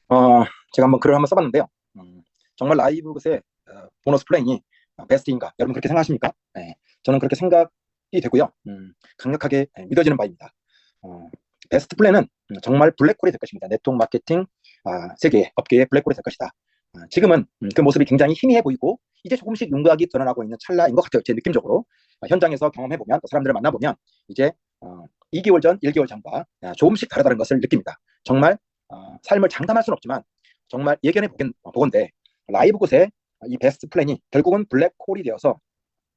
제가 한번 글을 한번 써봤는데요. 정말 라이브 것의 보너스 플랜이 베스트인가? 여러분 그렇게 생각하십니까? 네, 저는 그렇게 생각이 되고요. 강력하게 믿어지는 바입니다. 어, 베스트 플랜은 정말 블랙홀이 될 것입니다. 네트워크 마케팅 세계 업계의 블랙홀이 될 것이다. 지금은 그 모습이 굉장히 희미해 보이고 이제 조금씩 윤곽이 드러나고 있는 찰나인 것 같아요. 제 느낌적으로 현장에서 경험해보면 또 사람들을 만나보면 이제 2개월 전, 1개월 전과 조금씩 다르다는 것을 느낍니다. 정말 삶을 장담할 수는 없지만 정말 예견해 보건대 라이브 곳에 이 베스트 플랜이 결국은 블랙홀이 되어서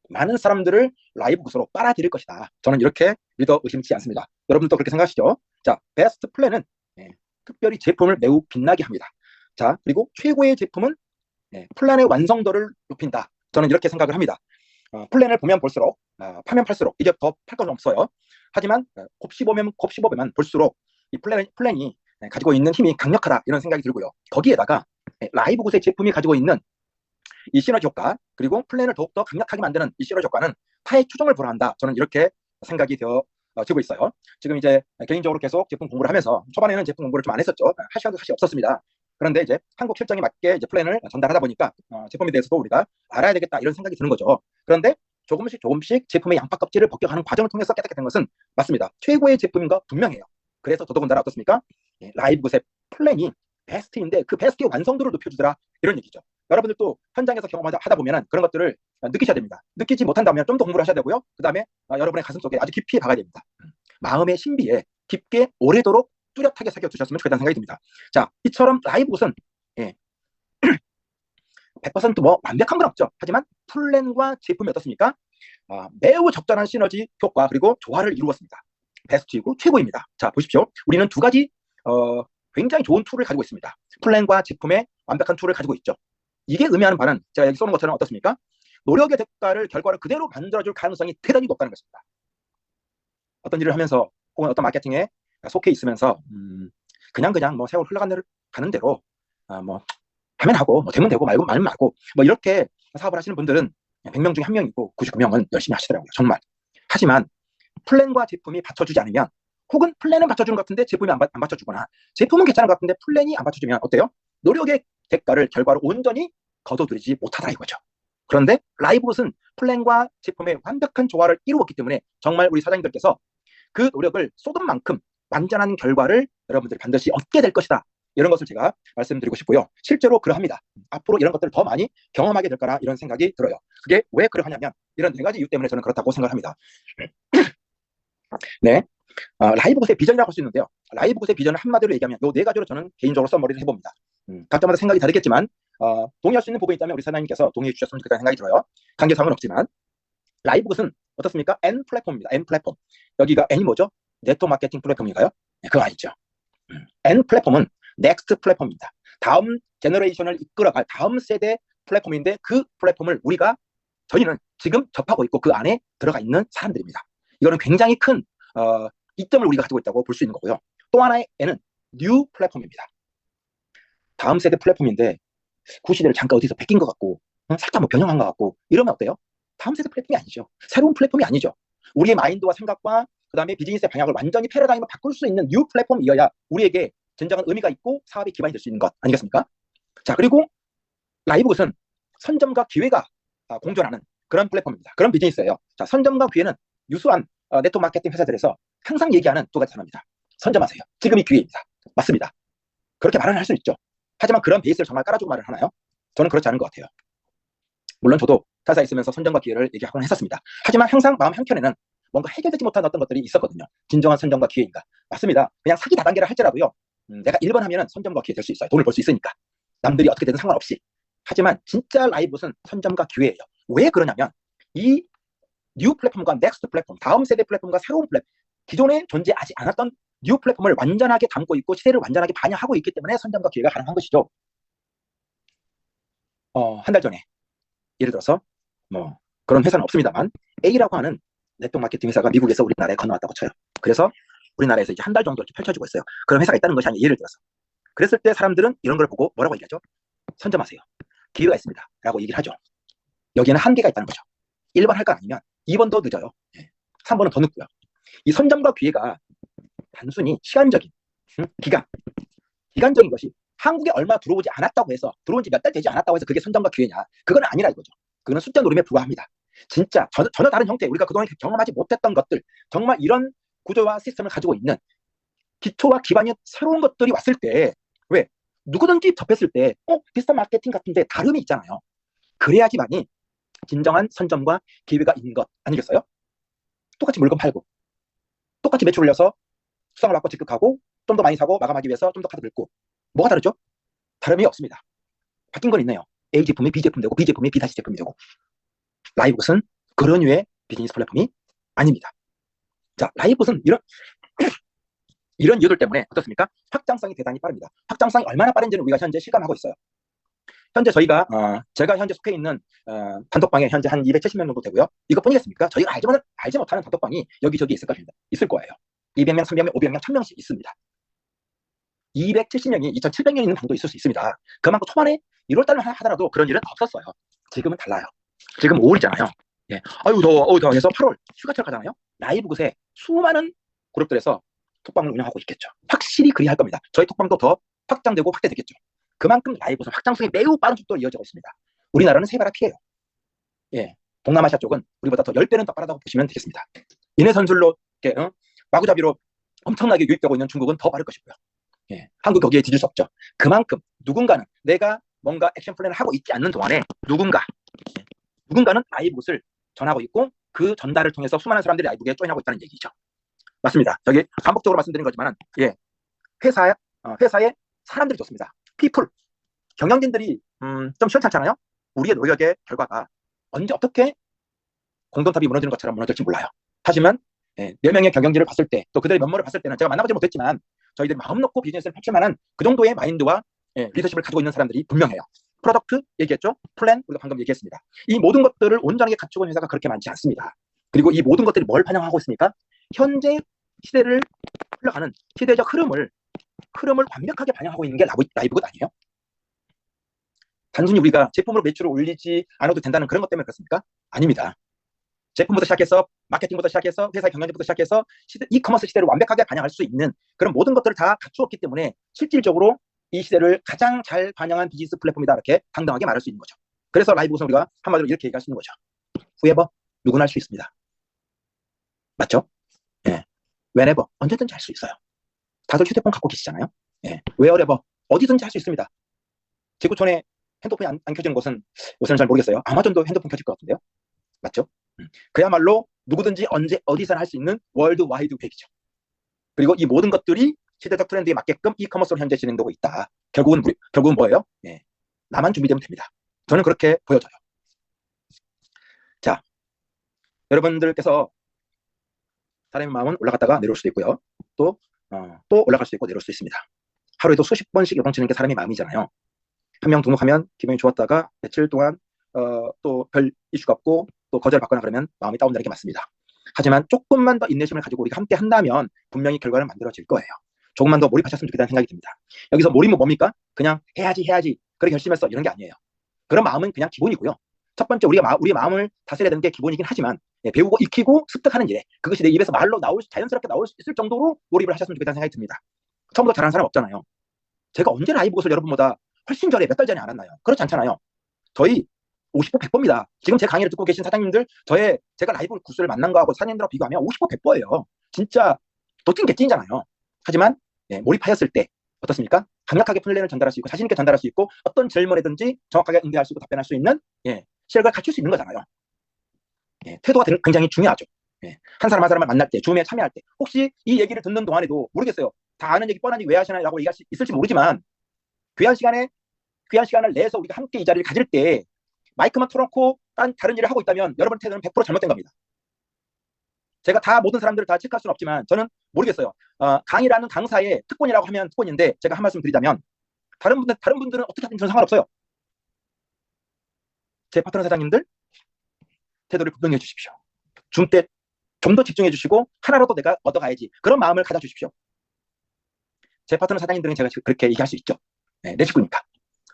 많은 사람들을 라이브 곳으로 빨아들일 것이다. 저는 이렇게 믿어 의심치 않습니다. 여러분도 그렇게 생각하시죠? 자, 베스트 플랜은 특별히 제품을 매우 빛나게 합니다. 자, 그리고 최고의 제품은 플랜의 완성도를 높인다. 저는 이렇게 생각을 합니다. 플랜을 보면 볼수록 파면 팔수록 이제 더 팔 건 없어요. 하지만 곱씹으면 볼수록 이 플랜이 가지고 있는 힘이 강력하다 이런 생각이 들고요. 거기에다가 라이브 곳의 제품이 가지고 있는 이 시너지 효과 그리고 플랜을 더욱더 강력하게 만드는 이 시너지 효과는 타의 추종을 불허한다. 저는 이렇게 생각이 되고 있어요. 지금 이제 개인적으로 계속 제품 공부를 하면서 초반에는 제품 공부를 좀 안 했었죠. 할 시간도 사실 없었습니다. 그런데 이제 한국 실정에 맞게 이제 플랜을 전달하다 보니까 제품에 대해서도 우리가 알아야 되겠다 이런 생각이 드는 거죠. 그런데 조금씩 제품의 양파 껍질을 벗겨가는 과정을 통해서 깨닫게 된 것은 맞습니다. 최고의 제품인 거 분명해요. 그래서 더더군다나 어떻습니까? 라이브 곳의 플랜이 베스트인데 그 베스트의 완성도를 높여주더라 이런 얘기죠. 여러분들도 현장에서 경험하다 보면 그런 것들을 느끼셔야 됩니다. 느끼지 못한다면 좀 더 공부를 하셔야 되고요. 그 다음에 여러분의 가슴속에 아주 깊이 박아야 됩니다. 마음의 신비에 깊게 오래도록 뚜렷하게 새겨두셨으면 좋겠다는 생각이 듭니다. 자, 이처럼 라이브 곳은 100%뭐 완벽한 건 없죠. 하지만 플랜과 제품이 어떻습니까? 매우 적절한 시너지 효과 그리고 조화를 이루었습니다. 베스트이고 최고입니다. 자, 보십시오. 우리는 두 가지 굉장히 좋은 툴을 가지고 있습니다. 플랜과 제품의 완벽한 툴을 가지고 있죠. 이게 의미하는 바는 제가 여기 써놓은 것처럼 어떻습니까? 노력의 대가를 결과를 그대로 만들어줄 가능성이 대단히 높다는 것입니다. 어떤 일을 하면서 혹은 어떤 마케팅에 속해 있으면서 그냥 뭐 세월 흘러가는 대로 뭐 하면 하고 뭐 되면 되고 말면 말고 뭐 이렇게 사업을 하시는 분들은 100명 중에 1명이고 99명은 열심히 하시더라고요. 정말. 하지만 플랜과 제품이 받쳐주지 않으면 혹은 플랜은 받쳐주는 것 같은데 제품이 안 받쳐주거나 제품은 괜찮은 것 같은데 플랜이 안 받쳐주면 어때요? 노력의 대가를 결과로 온전히 거둬들이지 못하더라 이거죠. 그런데 라이브봇은 플랜과 제품의 완벽한 조화를 이루었기 때문에 정말 우리 사장님들께서 그 노력을 쏟은 만큼 완전한 결과를 여러분들이 반드시 얻게 될 것이다. 이런 것을 제가 말씀드리고 싶고요. 실제로 그러합니다. 앞으로 이런 것들을 더 많이 경험하게 될 거라 이런 생각이 들어요. 그게 왜 그러하냐면 이런 네 가지 이유 때문에 저는 그렇다고 생각합니다. 네, 라이브봇의 비전이라고 할 수 있는데요. 라이브봇의 비전을 한마디로 얘기하면 이 네 가지로 저는 개인적으로 써머리를 해봅니다. 각자마다 생각이 다르겠지만 동의할 수 있는 부분이 있다면 우리 사장님께서 동의해 주셨으면 좋겠다는 생각이 들어요. 관계상은 없지만 라이브봇은 어떻습니까? N 플랫폼입니다. N 플랫폼. 여기가 N이 뭐죠? 네트워크 마케팅 플랫폼인가요? 네, 그거 아니죠. N 플랫폼은 넥스트 플랫폼입니다. 다음 제너레이션을 이끌어갈 다음 세대 플랫폼인데 그 플랫폼을 저희는 지금 접하고 있고 그 안에 들어가 있는 사람들입니다. 이거는 굉장히 큰 이점을 우리가 가지고 있다고 볼 수 있는 거고요. 또 하나의 N은 뉴 플랫폼입니다. 다음 세대 플랫폼인데 구시대를 잠깐 어디서 베낀 것 같고 살짝 뭐 변형한 것 같고 이러면 어때요? 다음 세대 플랫폼이 아니죠. 새로운 플랫폼이 아니죠. 우리의 마인드와 생각과 그 다음에 비즈니스의 방향을 완전히 패러다임을 바꿀 수 있는 뉴 플랫폼이어야 우리에게 진정한 의미가 있고 사업의 기반이 될 수 있는 것 아니겠습니까? 자, 그리고 라이브것은 선점과 기회가 공존하는 그런 플랫폼입니다. 그런 비즈니스예요. 자, 선점과 기회는 유수한 네트워크 마케팅 회사들에서 항상 얘기하는 두 가지 단어입니다. 선점하세요. 지금이 기회입니다. 맞습니다. 그렇게 말을 할 수 있죠. 하지만 그런 베이스를 정말 깔아주고 말을 하나요? 저는 그렇지 않은 것 같아요. 물론 저도 회사에 있으면서 선점과 기회를 얘기하곤 했었습니다. 하지만 항상 마음 한켠에는 뭔가 해결되지 못한 어떤 것들이 있었거든요. 진정한 선점과 기회인가? 맞습니다. 그냥 사기 다단계를 할지라도요. 내가 1번 하면은 선점과 기회 될 수 있어요. 돈을 벌 수 있으니까. 남들이 어떻게 되든 상관없이. 하지만 진짜 라이브는 선점과 기회예요. 왜 그러냐면 이 뉴 플랫폼과 넥스트 플랫폼, 다음 세대 플랫폼과 새로운 플랫폼, 기존에 존재하지 않았던 뉴 플랫폼을 완전하게 담고 있고 시대를 완전하게 반영하고 있기 때문에 선점과 기회가 가능한 것이죠. 한 달 전에 예를 들어서 뭐 그런 회사는 없습니다만 A라고 하는 네트워크 마케팅 회사가 미국에서 우리나라에 건너왔다고 쳐요. 그래서 우리나라에서 이제 한 달 정도 펼쳐지고 있어요. 그런 회사가 있다는 것이 아니에요. 예를 들어서. 그랬을 때 사람들은 이런 걸 보고 뭐라고 얘기하죠? 선점하세요. 기회가 있습니다. 라고 얘기를 하죠. 여기에는 한계가 있다는 거죠. 1번 할 거 아니면 2번도 늦어요. 3번은 더 늦고요. 이 선점과 기회가 단순히 시간적인 기간적인 것이 한국에 얼마 들어오지 않았다고 해서, 들어온 지 몇 달 되지 않았다고 해서 그게 선정과 기회냐? 그건 아니라 이거죠. 그거는 숫자 노름에 불과합니다. 진짜 전혀 다른 형태, 우리가 그동안 경험하지 못했던 것들, 정말 이런 구조와 시스템을 가지고 있는 기초와 기반이 새로운 것들이 왔을 때, 왜? 누구든지 접했을 때 비슷한 마케팅 같은데 다름이 있잖아요. 그래야지만이 진정한 선점과 기회가 있는 것 아니겠어요? 똑같이 물건 팔고, 똑같이 매출 올려서 수당을 받고 적극하고, 좀 더 많이 사고 마감하기 위해서 좀 더 카드 긁고, 뭐가 다르죠? 다름이 없습니다. 바뀐 건 있네요. A 제품이 B 제품 되고 B 제품이 B 다시 제품이 되고. 라이브봇은 그런 류의 비즈니스 플랫폼이 아닙니다. 자, 라이브봇은 이런 이유들 때문에 어떻습니까? 확장성이 대단히 빠릅니다. 확장성이 얼마나 빠른지는 우리가 현재 실감하고 있어요. 현재 제가 현재 속해 있는 단톡방에 현재 한 270명 정도 되고요. 이것뿐이겠습니까? 저희가 알지 못하는 단톡방이 여기저기 있을 것입니다. 있을 거예요. 200명, 300명, 500명, 1000명씩 있습니다. 270명이 2700명 있는 방도 있을 수 있습니다. 그만큼 초반에 1월달만 하더라도 그런 일은 없었어요. 지금은 달라요. 지금 5월이잖아요. 예. 아유 더워, 더워 해서 8월 휴가철 가잖아요. 라이브굿에 수많은 그룹들에서 톡방을 운영하고 있겠죠. 확실히 그리할 겁니다. 저희 톡방도 더 확장되고 확대되겠죠. 그만큼 라이브굿은 확장성이 매우 빠른 속도로 이어지고 있습니다. 우리나라는 세 발 앞이에요. 예. 동남아시아 쪽은 우리보다 더 10배는 더 빠르다고 보시면 되겠습니다. 인해 선술로 마구잡이로 엄청나게 유입되고 있는 중국은 더 빠를 것이고요. 예. 한국 거기에 뒤질 수 없죠. 그만큼 누군가는, 내가 뭔가 액션 플랜을 하고 있지 않는 동안에 누군가는 라이브굿을 전하고 있고, 그 전달을 통해서 수많은 사람들이 라이브굿에 조인하고 있다는 얘기죠. 맞습니다. 여기 반복적으로 말씀드린 거지만, 예, 회사에 사람들이 좋습니다. people, 경영진들이 좀 시원찮잖아요. 우리의 노력의 결과가 언제 어떻게 공돈탑이 무너지는 것처럼 무너질지 몰라요. 하지만 4명의 경영진을 봤을 때, 또 그들의 면모를 봤을 때는, 제가 만나보지 못했지만 저희들이 마음 놓고 비즈니스를 펼칠 만한 그 정도의 마인드와 리더십을 가지고 있는 사람들이 분명해요. 프로덕트 얘기했죠. 플랜 우리가 방금 얘기했습니다. 이 모든 것들을 온전하게 갖추고 있는 회사가 그렇게 많지 않습니다. 그리고 이 모든 것들이 뭘 반영하고 있습니까? 현재 시대를 흘러가는 시대적 흐름을 완벽하게 반영하고 있는 게 라이브굿 아니에요? 단순히 우리가 제품으로 매출을 올리지 않아도 된다는 그런 것 때문에 그렇습니까? 아닙니다. 제품부터 시작해서 마케팅부터 시작해서 회사의 경영진부터 시작해서 이커머스 시대를 완벽하게 반영할 수 있는 그런 모든 것들을 다 갖추었기 때문에 실질적으로 이 시대를 가장 잘 반영한 비즈니스 플랫폼이다, 이렇게 당당하게 말할 수 있는 거죠. 그래서 라이브굿은 우리가 한마디로 이렇게 얘기할 수 있는 거죠. whoever, 누구나 할 수 있습니다. 맞죠? 예. whenever, 언제든지 할 수 있어요. 다들 휴대폰 갖고 계시잖아요. 예. wherever, 어디든지 할 수 있습니다. 지구촌에 핸드폰이 안 켜지는 곳은 요새는 잘 모르겠어요. 아마존도 핸드폰 켜질 것 같은데요. 맞죠? 그야말로 누구든지 언제 어디서나 할 수 있는 월드 와이드 웹이죠. 그리고 이 모든 것들이 시대적 트렌드에 맞게끔 이커머스로 현재 진행되고 있다. 결국은 뭐예요? 예. 나만 준비되면 됩니다. 저는 그렇게 보여져요. 자, 여러분들께서 사람의 마음은 올라갔다가 내려올 수도 있고요. 또 올라갈 수도 있고 내려올 수도 있습니다. 하루에도 수십 번씩 요동치는 게 사람의 마음이잖아요. 한 명 등록하면 기분이 좋았다가 며칠 동안 또 별 이슈가 없고 또 거절받거나 그러면 마음이 다운되는 게 맞습니다. 하지만 조금만 더 인내심을 가지고 우리가 함께 한다면 분명히 결과는 만들어질 거예요. 조금만 더 몰입하셨으면 좋겠다는 생각이 듭니다. 여기서 몰입은 뭡니까? 그냥 해야지 그래 결심했어, 이런 게 아니에요. 그런 마음은 그냥 기본이고요. 첫 번째, 우리 마음을 다스려야 되는 게 기본이긴 하지만, 배우고 익히고 습득하는 일에 그것이 내 입에서 말로 자연스럽게 나올 수 있을 정도로 몰입을 하셨으면 좋겠다는 생각이 듭니다. 처음부터 잘하는 사람 없잖아요. 제가 언제 라이브것을 여러분보다 훨씬 전에, 몇 달 전에 알았나요? 그렇지 않잖아요. 저희 50호 100호입니다. 지금 제 강의를 듣고 계신 사장님들, 제가 라이브 구스를 만난 거하고 사장님들하고 비교하면 50호 100호예요. 진짜 도찐 개찐이잖아요. 하지만 몰입하였을 때 어떻습니까? 강력하게 플랜을 전달할 수 있고 자신 있게 전달할 수 있고 어떤 질문에든지 정확하게 응대할 수 있고 답변할 수 있는 실력을 갖출 수 있는 거잖아요. 태도가 굉장히 중요하죠. 한 사람 한 사람을 만날 때, 줌에 참여할 때, 혹시 이 얘기를 듣는 동안에도 모르겠어요. 다 아는 얘기 뻔한 얘기 왜 하시나요? 라고 얘기할 수 있을지 모르지만, 귀한 시간을 내서 우리가 함께 이 자리를 가질 때 마이크만 틀어놓고 다른 일을 하고 있다면 여러분 태도는 100% 잘못된 겁니다. 제가 모든 사람들을 다 체크할 수는 없지만 저는 모르겠어요. 강의라는 강사의 특권이라고 하면 특권인데, 제가 한 말씀 드리자면 다른 분들은 어떻게 하든 저는 상관없어요. 제 파트너 사장님들 태도를 분명히 해주십시오. 줌 때 좀 더 집중해 주시고 하나라도 내가 얻어가야지, 그런 마음을 가져주십시오. 제 파트너 사장님들은 제가 그렇게 얘기할 수 있죠. 내 식구니까.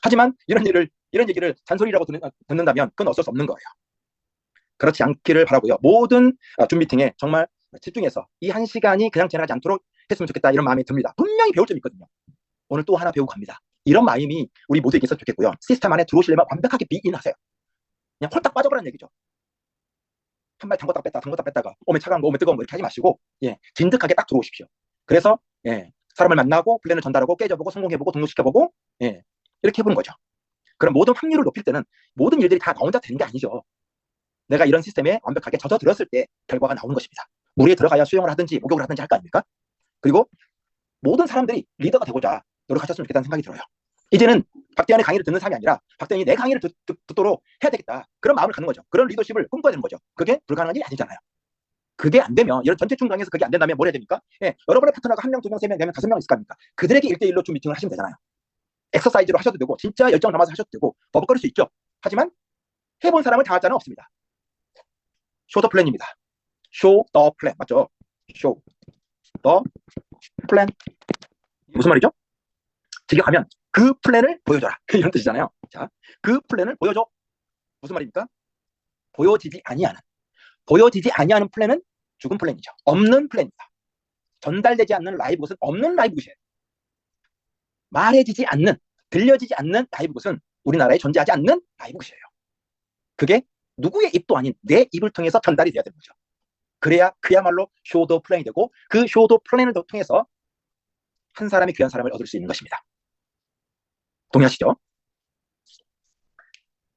하지만 이런 얘기를 잔소리라고 듣는다면 그건 어쩔 수 없는 거예요. 그렇지 않기를 바라고요. 모든 줌 미팅에 정말 집중해서 이 1시간이 그냥 지나가지 않도록 했으면 좋겠다, 이런 마음이 듭니다. 분명히 배울 점이 있거든요. 오늘 또 하나 배우고 갑니다. 이런 마음이 우리 모두에게 있었으면 좋겠고요. 시스템 안에 들어오시려면 완벽하게 비인하세요. 그냥 홀딱 빠져버라는 얘기죠. 한 발 담궜다 뺐다 담궜다 뺐다가 오면 차가운 거 오면 뜨거운 거 이렇게 하지 마시고 진득하게 딱 들어오십시오. 그래서 사람을 만나고 플랜을 전달하고 깨져보고 성공해보고 등록시켜보고 이렇게 해보는 거죠. 그럼 모든 확률을 높일 때는 모든 일들이 다 나 혼자 되는 게 아니죠. 내가 이런 시스템에 완벽하게 젖어들었을 때 결과가 나오는 것입니다. 물에 들어가야 수영을 하든지 목욕을 하든지 할 거 아닙니까? 그리고 모든 사람들이 리더가 되고자 노력하셨으면 좋겠다는 생각이 들어요. 이제는 박대현의 강의를 듣는 사람이 아니라 박대현이 내 강의를 듣도록 해야 되겠다. 그런 마음을 갖는 거죠. 그런 리더십을 꿈꿔야 되는 거죠. 그게 불가능한 일이 아니잖아요. 그게 안 되면 이런 전체 중강에서 그게 안 된다면 뭘 해야 됩니까? 여러분의 파트너가 1명, 2명, 3명, 4명, 5명 있을 거 아닙니까? 그들에게 1대1로 좀 미팅을 하시면 되잖아요. 엑서사이즈로 하셔도 되고 진짜 열정 담아서 하셔도 되고 버벅거릴 수 있죠. 하지만 해본 사람을 당할 자는 없습니다. 쇼 더 플랜입니다. 쇼 더 플랜 맞죠? 쇼 더 플랜 무슨 말이죠? 직역하면 그 플랜을 보여줘라 이런 뜻이잖아요. 자, 그 플랜을 보여줘. 무슨 말입니까? 보여지지 아니하는 플랜은 죽은 플랜이죠. 없는 플랜입니다. 전달되지 않는 라이브 것은 없는 라이브 것이에요. 말해지지 않는, 들려지지 않는 라이브 것은 우리나라에 존재하지 않는 라이브 것이에요. 그게 누구의 입도 아닌 내 입을 통해서 전달이 돼야 되는 거죠. 그래야 그야말로 쇼더 플랜이 되고 그 쇼더 플랜을 통해서 한 사람이 귀한 사람을 얻을 수 있는 것입니다. 동의하시죠?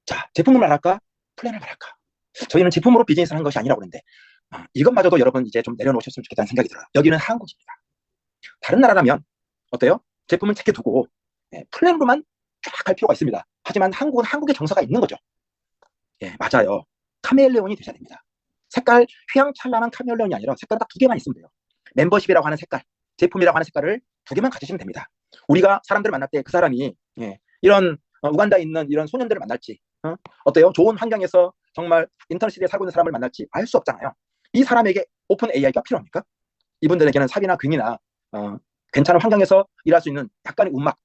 자, 제품을 말할까? 플랜을 말할까? 저희는 제품으로 비즈니스를 한 것이 아니라고 그러는데 이것마저도 여러분 이제 좀 내려놓으셨으면 좋겠다는 생각이 들어요. 여기는 한국입니다. 다른 나라라면 어때요? 제품을 챙겨두고 플랜으로만 쫙 갈 필요가 있습니다. 하지만 한국은 한국의 정서가 있는 거죠. 맞아요. 카멜레온이 되셔야 됩니다. 색깔 휘황찬란한 카멜레온이 아니라 색깔은 딱 2개만 있으면 돼요. 멤버십이라고 하는 색깔, 제품이라고 하는 색깔을 2개만 가지시면 됩니다. 우리가 사람들을 만날 때 그 사람이 이런 우간다에 있는 이런 소년들을 만날지 어때요? 좋은 환경에서 정말 인터넷 시대에 살고 있는 사람을 만날지 알 수 없잖아요. 이 사람에게 오픈 AI가 필요합니까? 이분들에게는 삽이나 금이나 괜찮은 환경에서 일할 수 있는 약간의 운막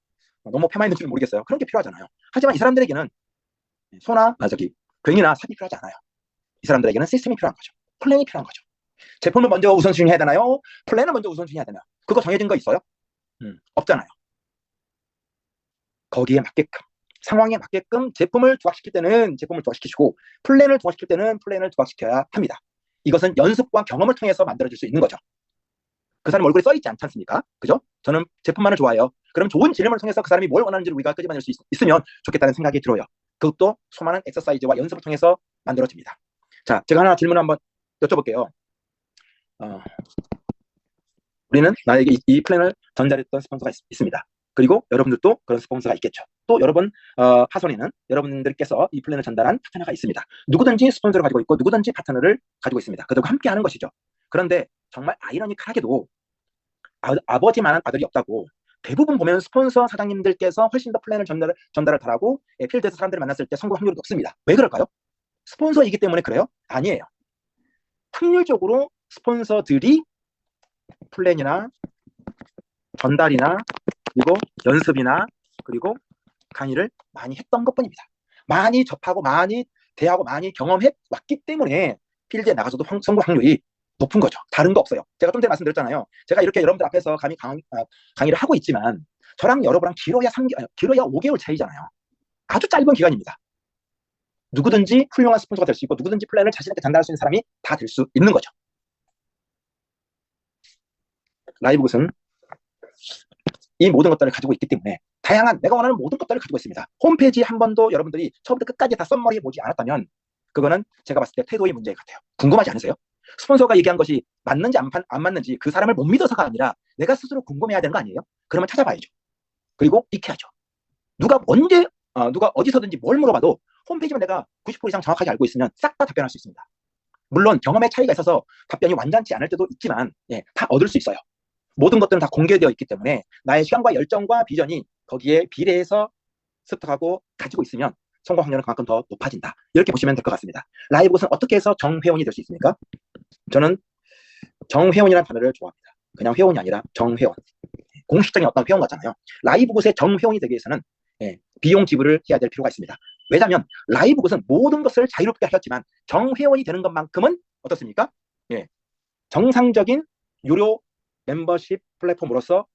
너무 폐마있는지는 모르겠어요. 그런 게 필요하잖아요. 하지만 이 사람들에게는 소나 금이나 삽이 필요하지 않아요. 이 사람들에게는 시스템이 필요한 거죠. 플랜이 필요한 거죠. 제품을 먼저 우선순위 해야 되나요? 플랜을 먼저 우선순위 해야 되나요? 그거 정해진 거 있어요? 없잖아요. 거기에 맞게끔 상황에 맞게끔 제품을 부각시킬 때는 제품을 부각시키시고 플랜을 부각시킬 때는 플랜을 부각시켜야 합니다. 이것은 연습과 경험을 통해서 만들어질 수 있는 거죠. 그 사람 얼굴에 써있지 않지 않습니까? 그죠? 저는 제품만을 좋아해요. 그럼 좋은 질문을 통해서 그 사람이 뭘 원하는지를 우리가 끄집어낼 수 있으면 좋겠다는 생각이 들어요. 그것도 수많은 엑서사이즈와 연습을 통해서 만들어집니다. 자, 제가 하나 질문 한번 여쭤볼게요. 우리는 나에게 이 플랜을 전달했던 스폰서가 있습니다. 그리고 여러분들도 그런 스폰서가 있겠죠. 또 여러분 하선에는 여러분들께서 이 플랜을 전달한 파트너가 있습니다. 누구든지 스폰서를 가지고 있고 누구든지 파트너를 가지고 있습니다. 그들과 함께 하는 것이죠. 그런데 정말 아이러니컬하게도 아버지만한 아들이 없다고 대부분 보면 스폰서 사장님들께서 훨씬 더 플랜을 전달을 잘하고 필드에서 사람들을 만났을 때 성공 확률이 높습니다. 왜 그럴까요? 스폰서이기 때문에 그래요? 아니에요. 확률적으로 스폰서들이 플랜이나 전달이나 그리고 연습이나 그리고 강의를 많이 했던 것뿐입니다. 많이 접하고 많이 대하고 많이 경험해 왔기 때문에 필드에 나가서도 성공 확률이 높은 거죠. 다른 거 없어요. 제가 좀 전에 말씀드렸잖아요. 제가 이렇게 여러분들 앞에서 감히 강의를 하고 있지만 저랑 여러분랑 길어야 5개월 차이잖아요. 아주 짧은 기간입니다. 누구든지 훌륭한 스폰서가 될 수 있고 누구든지 플랜을 자신 있게 전달할 수 있는 사람이 다 될 수 있는 거죠. 라이브굿은 이 모든 것들을 가지고 있기 때문에 다양한 내가 원하는 모든 것들을 가지고 있습니다. 홈페이지 한 번도 여러분들이 처음부터 끝까지 다 썸머리 보지 않았다면 그거는 제가 봤을 때 태도의 문제 같아요. 궁금하지 않으세요? 스폰서가 얘기한 것이 맞는지 안 맞는지 그 사람을 못 믿어서가 아니라 내가 스스로 궁금해야 되는 거 아니에요? 그러면 찾아봐야죠. 그리고 익혀야죠. 누가 어디서든지 뭘 물어봐도 홈페이지만 내가 90% 이상 정확하게 알고 있으면 싹 다 답변할 수 있습니다. 물론 경험의 차이가 있어서 답변이 완전치 않을 때도 있지만 다 얻을 수 있어요. 모든 것들은 다 공개되어 있기 때문에 나의 시간과 열정과 비전이 거기에 비례해서 습득하고 가지고 있으면 성공 확률은 그만큼 더 높아진다. 이렇게 보시면 될 것 같습니다. 라이브굿은 어떻게 해서 정회원이 될 수 있습니까? 저는 정회원이라는 단어를 좋아합니다. 그냥 회원이 아니라 정회원. 공식적인 어떤 회원 같잖아요. 라이브굿의 정회원이 되기 위해서는 비용 지불을 해야 될 필요가 있습니다. 왜냐하면 라이브굿은 모든 것을 자유롭게 하셨지만 정회원이 되는 것만큼은 어떻습니까? 정상적인 유료 멤버십 플랫폼으로서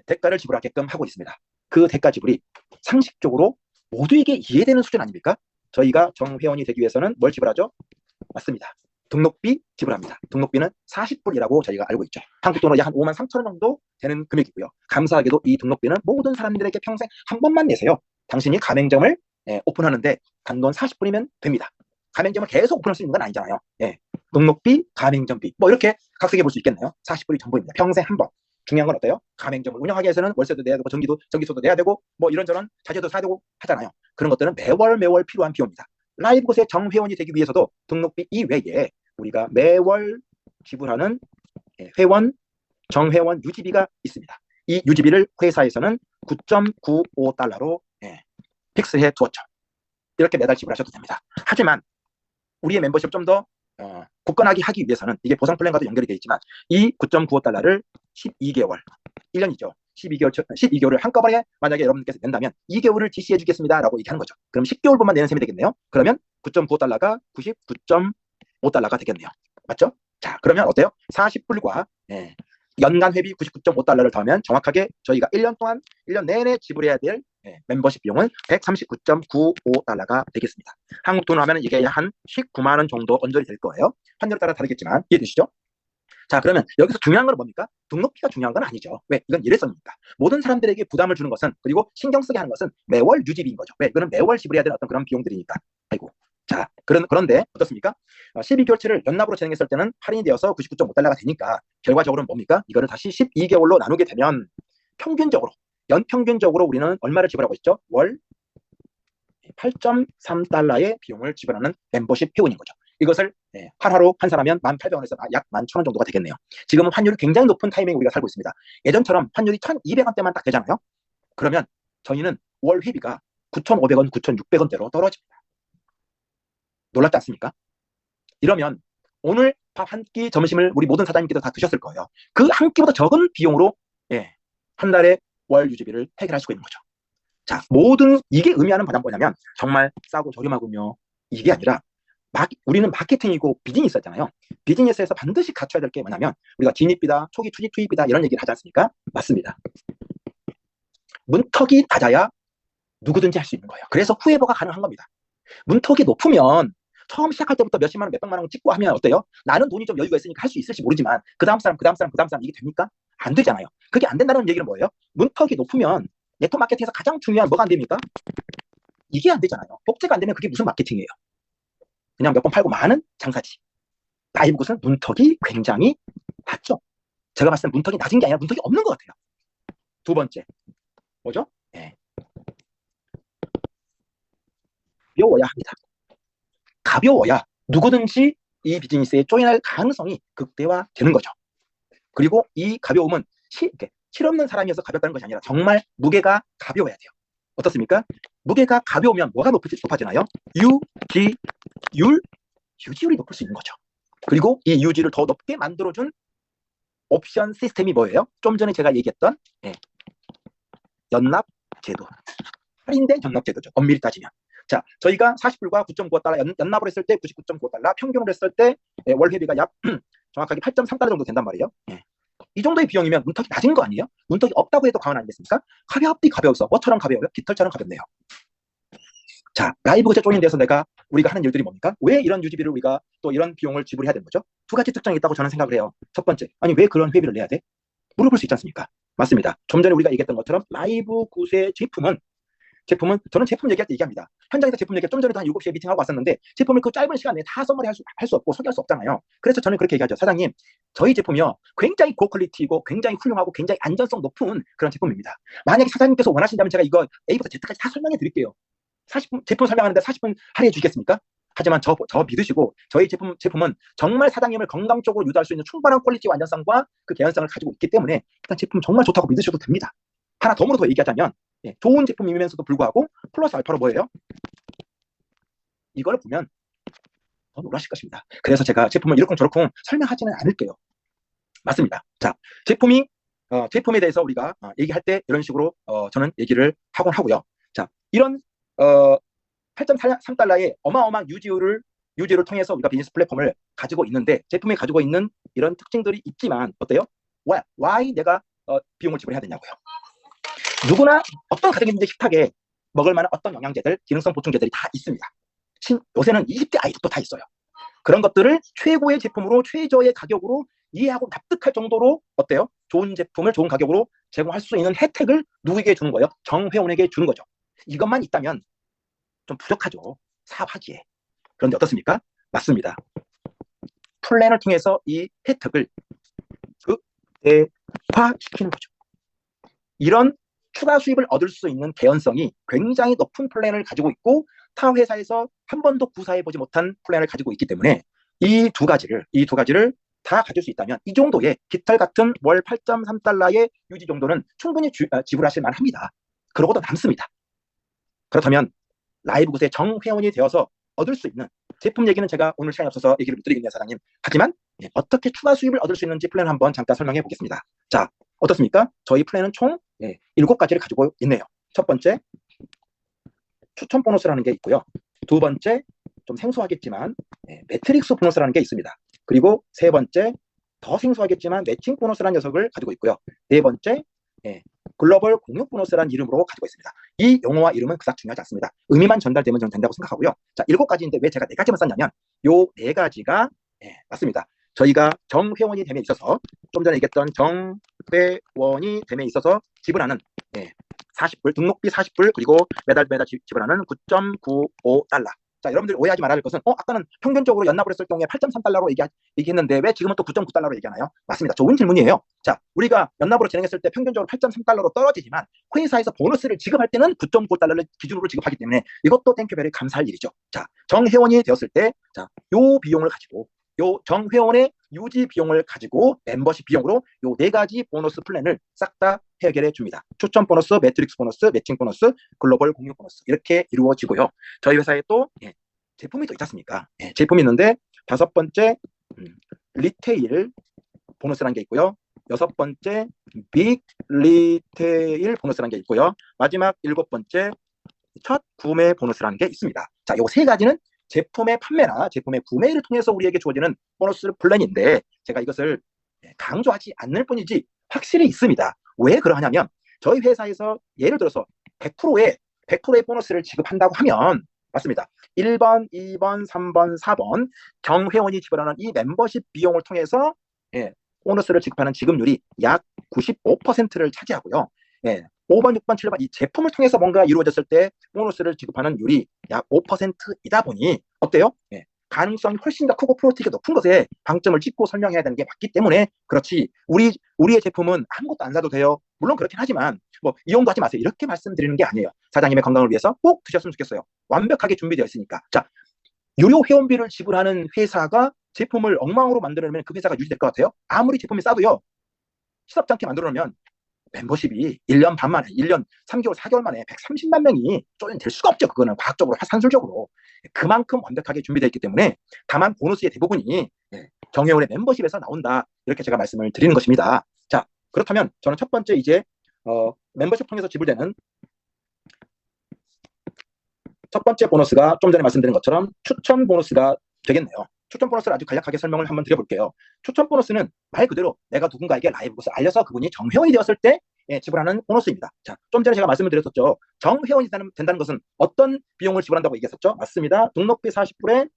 대가를 지불하게끔 하고 있습니다. 그 대가 지불이 상식적으로 모두에게 이해되는 수준 아닙니까? 저희가 정회원이 되기 위해서는 뭘 지불하죠? 맞습니다. 등록비 지불합니다. 등록비는 40불이라고 저희가 알고 있죠. 한국 돈으로 약 한 5만 3천 원 정도 되는 금액이고요. 감사하게도 이 등록비는 모든 사람들에게 평생 한 번만 내세요. 당신이 가맹점을 오픈하는데 단돈 40불이면 됩니다. 가맹점을 계속 오픈할 수 있는 건 아니잖아요. 예. 등록비, 가맹점비 뭐 이렇게 각색해 볼 수 있겠네요. 40불이 전부입니다. 평생 한 번. 중요한 건 어때요? 가맹점을 운영하기 위해서는 월세도 내야 되고 전기세도 내야 되고 뭐 이런저런 자재도 사야 되고 하잖아요. 그런 것들은 매월 필요한 비용입니다. 라이브곳의 정회원이 되기 위해서도 등록비 이외에 우리가 매월 지불하는 회원, 정회원 유지비가 있습니다. 이 유지비를 회사에서는 9.95달러로 픽스해 두었죠. 이렇게 매달 지불하셔도 됩니다. 하지만 우리의 멤버십 좀 더 굳건하게 하기 위해서는 이게 보상 플랜과도 연결이 되어 있지만 이 9.95달러를 12개월, 1년이죠. 12개월을 한꺼번에 만약에 여러분께서 낸다면 2개월을 DC해 주겠습니다라고 얘기하는 거죠. 그럼 10개월분만 내는 셈이 되겠네요. 그러면 9.95달러가 99.5달러가 되겠네요. 맞죠? 자, 그러면 어때요? 40불과 연간 회비 99.5달러를 더하면 정확하게 저희가 1년 동안 1년 내내 지불해야 될 멤버십 비용은 139.95달러가 되겠습니다. 한국 돈으로 하면 이게 한 19만 원 정도 언저리 될 거예요. 환율에 따라 다르겠지만 이해되시죠? 자, 그러면 여기서 중요한 건 뭡니까? 등록비가 중요한 건 아니죠. 왜? 이건 일회성이니까. 모든 사람들에게 부담을 주는 것은, 그리고 신경 쓰게 하는 것은 매월 유지비인 거죠. 왜? 이거는 매월 지불해야 되는 어떤 그런 비용들이니까. 아이고. 자, 그런데 어떻습니까? 12개월치를 연납으로 진행했을 때는 할인이 되어서 99.5달러가 되니까 결과적으로는 뭡니까? 이거를 다시 12개월로 나누게 되면 연평균적으로 우리는 얼마를 지불하고 있죠? 월 8.3달러의 비용을 지불하는 멤버십 회원인 거죠. 이것을 하루로 환산하면 1,800원에서 약 11,000원 정도가 되겠네요. 지금은 환율이 굉장히 높은 타이밍에 우리가 살고 있습니다. 예전처럼 환율이 1,200원대만 딱 되잖아요. 그러면 저희는 월 회비가 9,500원, 9,600원대로 떨어집니다. 놀랍지 않습니까? 이러면 오늘 밥 한 끼 점심을 우리 모든 사장님께서 다 드셨을 거예요. 그 한 끼보다 적은 비용으로 한 달에 월 유지비를 해결할 수가 있는 거죠. 자, 이게 의미하는 바는 뭐냐면 정말 싸고 저렴하군요. 이게 아니라 우리는 마케팅이고 비즈니스잖아요. 비즈니스에서 반드시 갖춰야 될 게 뭐냐면 우리가 진입비다, 초기 투입비다 이런 얘기를 하지 않습니까? 맞습니다. 문턱이 낮아야 누구든지 할 수 있는 거예요. 그래서 후회버가 가능한 겁니다. 문턱이 높으면 처음 시작할 때부터 몇십만 원, 몇백만 원 찍고 하면 어때요? 나는 돈이 좀 여유가 있으니까 할 수 있을지 모르지만 그 다음 사람 이게 됩니까? 안 되잖아요. 그게 안 된다는 얘기는 뭐예요? 문턱이 높으면 네트워크 마케팅에서 가장 중요한 뭐가 안 됩니까? 이게 안 되잖아요. 복제가 안 되면 그게 무슨 마케팅이에요? 그냥 몇 번 팔고 많은 장사지. 라이브곳은 문턱이 굉장히 낮죠. 제가 봤을 때 문턱이 낮은 게 아니라 문턱이 없는 것 같아요. 두 번째 뭐죠? 가벼워야 합니다. 가벼워야 누구든지 이 비즈니스에 조인할 가능성이 극대화되는 거죠. 그리고 이 가벼움은 실없는 사람이어서 가볍다는 것이 아니라 정말 무게가 가벼워야 돼요. 어떻습니까? 무게가 가벼우면 뭐가 높아지나요? 유지율이 높을 수 있는 거죠. 그리고 이 유지를 더 높게 만들어준 옵션 시스템이 뭐예요? 좀 전에 제가 얘기했던 연납 제도. 할인된 연납 제도죠. 엄밀히 따지면. 자, 저희가 40불과 9.95달러 연납을 했을 때 99.95달러, 평균으로 했을 때 월 회비가 약 정확하게 8.3달러 정도 된단 말이에요. 이 정도의 비용이면 문턱이 낮은 거 아니에요? 문턱이 없다고 해도 과언 아니겠습니까? 가벼워서 뭐처럼 가벼워요? 깃털처럼 가볍네요. 자, 라이브곳에 조인돼서 우리가 하는 일들이 뭡니까? 왜 이런 유지비를 우리가 또 이런 비용을 지불해야 되는 거죠? 두 가지 특징이 있다고 저는 생각을 해요. 첫 번째, 아니 왜 그런 회비를 내야 돼? 물어볼 수 있지 않습니까? 맞습니다. 좀 전에 우리가 얘기했던 것처럼 라이브곳의 제품은 저는 제품 얘기할 때 얘기합니다. 현장에서 제품 얘기할 좀 전에도 한 7시에 미팅하고 왔었는데 제품을 그 짧은 시간 내에 다 썸머리 할 수 없고 소개할 수 없잖아요. 그래서 저는 그렇게 얘기하죠. 사장님, 저희 제품이요 굉장히 고퀄리티이고 굉장히 훌륭하고 굉장히 안전성 높은 그런 제품입니다. 만약에 사장님께서 원하신다면 제가 이거 A부터 Z까지 다 설명해 드릴게요. 40분 제품 설명하는데 40분 할인해 주시겠습니까? 하지만 저 믿으시고 저희 제품은 정말 사장님을 건강적으로 유도할 수 있는 충분한 퀄리티와 안전성과 그 개연성을 가지고 있기 때문에 일단 제품 정말 좋다고 믿으셔도 됩니다. 하나 더 얘기하자면 좋은 제품이면서도 불구하고 플러스 알파로 뭐예요? 이걸 보면 더 놀라실 것입니다. 그래서 제가 제품을 이러쿵저러쿵 설명하지는 않을게요. 맞습니다. 자, 제품에 대해서 우리가 얘기할 때 이런 식으로 저는 얘기를 하곤 하고요. 자, 이런 8.3달러의 어마어마한 유지율을 통해서 우리가 비즈니스 플랫폼을 가지고 있는데 제품이 가지고 있는 이런 특징들이 있지만 어때요? Why 내가 비용을 지불해야 되냐고요. 누구나 어떤 가정이든지 식탁에 먹을 만한 어떤 영양제들, 기능성 보충제들이 다 있습니다. 요새는 20대 아이들도 다 있어요. 그런 것들을 최고의 제품으로 최저의 가격으로 이해하고 납득할 정도로 어때요? 좋은 제품을 좋은 가격으로 제공할 수 있는 혜택을 누구에게 주는 거예요? 정회원에게 주는 거죠. 이것만 있다면 좀 부족하죠. 사업하기에. 그런데 어떻습니까? 맞습니다. 플랜을 통해서 이 혜택을 극대화시키는 거죠. 이런 추가 수입을 얻을 수 있는 개연성이 굉장히 높은 플랜을 가지고 있고 타 회사에서 한 번도 구사해보지 못한 플랜을 가지고 있기 때문에 이 두 가지를 다 가질 수 있다면 이 정도의 깃털 같은 월 8.3달러의 유지 정도는 충분히 지불하실 만합니다. 그러고도 남습니다. 그렇다면 라이브굿의 정회원이 되어서 얻을 수 있는 제품 얘기는 제가 오늘 시간이 없어서 얘기를 못 드리겠네요, 사장님. 하지만 어떻게 추가 수입을 얻을 수 있는지 플랜을 한번 잠깐 설명해 보겠습니다. 자, 어떻습니까? 저희 플랜은 총 7가지를 가지고 있네요. 첫 번째, 추천 보너스라는 게 있고요. 두 번째, 좀 생소하겠지만 매트릭스 보너스라는 게 있습니다. 그리고 세 번째, 더 생소하겠지만 매칭 보너스라는 녀석을 가지고 있고요. 네 번째, 글로벌 공유 보너스라는 이름으로 가지고 있습니다. 이 용어와 이름은 그닥 중요하지 않습니다. 의미만 전달되면 저는 된다고 생각하고요. 자, 7가지인데 왜 제가 4가지만 썼냐면 요 4가지가 맞습니다. 저희가 정회원이 됨에 있어서 좀 전에 얘기했던 정회원이 됨에 있어서 지불하는 40불, 등록비 40불, 그리고 매달 지불하는 9.95달러. 자, 여러분들 오해하지 말아야 할 것은 아까는 평균적으로 연납을 했을 경우에 8.3달러로 얘기했는데 왜 지금은 또 9.9달러로 얘기하나요? 맞습니다. 좋은 질문이에요. 자, 우리가 연납으로 진행했을 때 평균적으로 8.3달러로 떨어지지만 회사에서 보너스를 지급할 때는 9.9달러를 기준으로 지급하기 때문에 이것도 땡큐베리 감사할 일이죠. 자, 정회원이 되었을 때 자, 요 비용을 가지고 요 정회원의 유지 비용을 가지고 멤버십 비용으로 요 4가지 보너스 플랜을 싹 다 해결해 줍니다. 추천 보너스, 매트릭스 보너스, 매칭 보너스, 글로벌 공유 보너스 이렇게 이루어지고요. 저희 회사에 또 제품이 또 있지 않습니까? 제품이 있는데 5번째 리테일 보너스라는 게 있고요. 6번째 빅 리테일 보너스라는 게 있고요. 마지막 7번째 첫 구매 보너스라는 게 있습니다. 자, 요 3가지는 제품의 판매나 제품의 구매를 통해서 우리에게 주어지는 보너스 플랜인데 제가 이것을 강조하지 않을 뿐이지 확실히 있습니다. 왜 그러하냐면 저희 회사에서 예를 들어서 100%의 보너스를 지급한다고 하면 맞습니다. 1번, 2번, 3번, 4번 정회원이 지불하는 이 멤버십 비용을 통해서 보너스를 지급하는 지급률이 약 95%를 차지하고요. 5번, 6번, 7번 이 제품을 통해서 뭔가 이루어졌을 때 보너스를 지급하는 율이 약 5%이다 보니 어때요? 가능성이 훨씬 더 크고 프로티가 높은 것에 방점을 찍고 설명해야 되는 게 맞기 때문에 그렇지 우리의 제품은 아무것도 안 사도 돼요. 물론 그렇긴 하지만 뭐 이용도 하지 마세요. 이렇게 말씀드리는 게 아니에요. 사장님의 건강을 위해서 꼭 드셨으면 좋겠어요. 완벽하게 준비되어 있으니까. 자, 유료 회원비를 지불하는 회사가 제품을 엉망으로 만들어내면 그 회사가 유지될 것 같아요? 아무리 제품이 싸도요. 시덥지 않게 만들어내면 멤버십이 1년 반 만에, 1년 3개월, 4개월 만에 130만 명이 될 수가 없죠. 그거는 과학적으로, 산술적으로. 그만큼 완벽하게 준비되어 있기 때문에 다만 보너스의 대부분이 정회원의 멤버십에서 나온다. 이렇게 제가 말씀을 드리는 것입니다. 자, 그렇다면 저는 첫 번째 이제 멤버십 통해서 지불되는 첫 번째 보너스가 좀 전에 말씀드린 것처럼 추천 보너스가 되겠네요. 추천 보너스를 아주 간략하게 설명을 한번 드려볼게요. 추천 보너스는 말 그대로 내가 누군가에게 라이브 것을 알려서 그분이 정회원이 되었을 때 지불하는 보너스입니다. 자, 좀 전에 제가 말씀을 드렸었죠. 정회원이 된다는 것은 어떤 비용을 지불한다고 얘기했었죠? 맞습니다. 등록비 40불에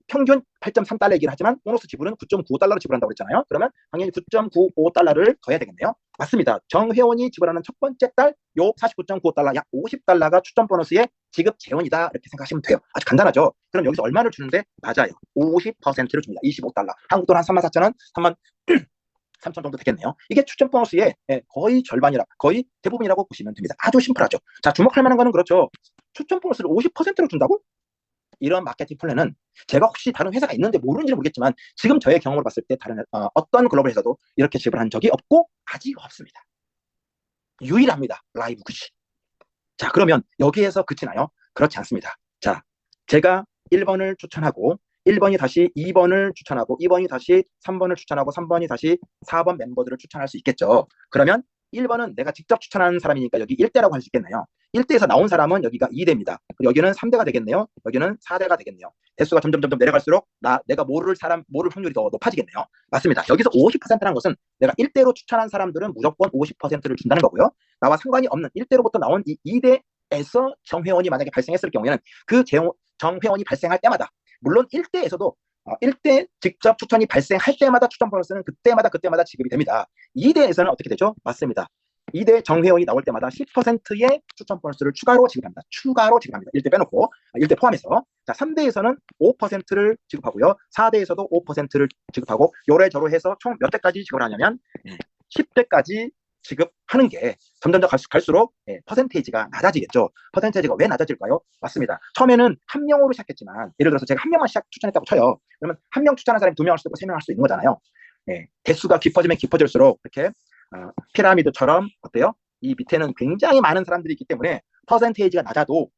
평균 8.3달러 얘기를 하지만 보너스 지불은 9.95달러로 지불한다고 그랬잖아요. 그러면 당연히 9.95달러를 더해야 되겠네요. 맞습니다. 정회원이 지불하는 첫 번째 달 요 49.95달러 약 50달러가 추천 보너스의 지급 재원이다 이렇게 생각하시면 돼요. 아주 간단하죠. 그럼 여기서 얼마를 주는데 맞아요. 50%를 줍니다. 25달러. 한국 돈 한 34,000원, 3만 3천 정도 되겠네요. 이게 추천 보너스의 거의 절반이라 거의 대부분이라고 보시면 됩니다. 아주 심플하죠. 자, 주목할 만한 거는 그렇죠. 추천 보너스를 50%로 준다고? 이런 마케팅 플랜은 제가 혹시 다른 회사가 있는데 모르는지는 모르겠지만 지금 저의 경험을 봤을 때 다른 어떤 글로벌 회사도 이렇게 지불한 적이 없고 아직 없습니다. 유일합니다. 라이브 굿이. 자, 그러면 여기에서 그치나요? 그렇지 않습니다. 자, 제가 1번을 추천하고 1번이 다시 2번을 추천하고 2번이 다시 3번을 추천하고 3번이 다시 4번 멤버들을 추천할 수 있겠죠. 그러면 1번은 내가 직접 추천하는 사람이니까 여기 1대라고 할 수 있겠네요. 1대에서 나온 사람은 여기가 2대입니다. 여기는 3대가 되겠네요. 여기는 4대가 되겠네요. 대수가 점점 내려갈수록 내가 모를 확률이 더 높아지겠네요. 맞습니다. 여기서 50%라는 것은 내가 1대로 추천한 사람들은 무조건 50%를 준다는 거고요. 나와 상관이 없는 1대로부터 나온 이 2대에서 정회원이 만약에 발생했을 경우에는 그 정회원이 발생할 때마다, 물론 1대에서도 1대 직접 추천이 발생할 때마다 추천 보너스는 그때마다 지급이 됩니다. 2대에서는 어떻게 되죠? 맞습니다. 2대 정회원이 나올 때마다 10%의 추천 보너스를 추가로 지급합니다. 1대 빼놓고, 1대 포함해서. 자, 3대에서는 5%를 지급하고요. 4대에서도 5%를 지급하고, 요래저래 해서 총 몇 대까지 지급을 하냐면 10대까지 지급하는 게 점점 더 갈수록 퍼센테이지가 낮아지겠죠. 퍼센테이지가 왜 낮아질까요? 맞습니다. 처음에는 한 명으로 시작했지만, 예를 들어서 제가 한 명만 추천했다고 쳐요. 그러면 한 명 추천한 사람이 2명 할 수도 있고 3명 할 수도 있는 거잖아요. 대수가 깊어지면 깊어질수록 이렇게 피라미드처럼 어때요? 이 밑에는 굉장히 많은 사람들이 있기 때문에 퍼센테이지가 낮아도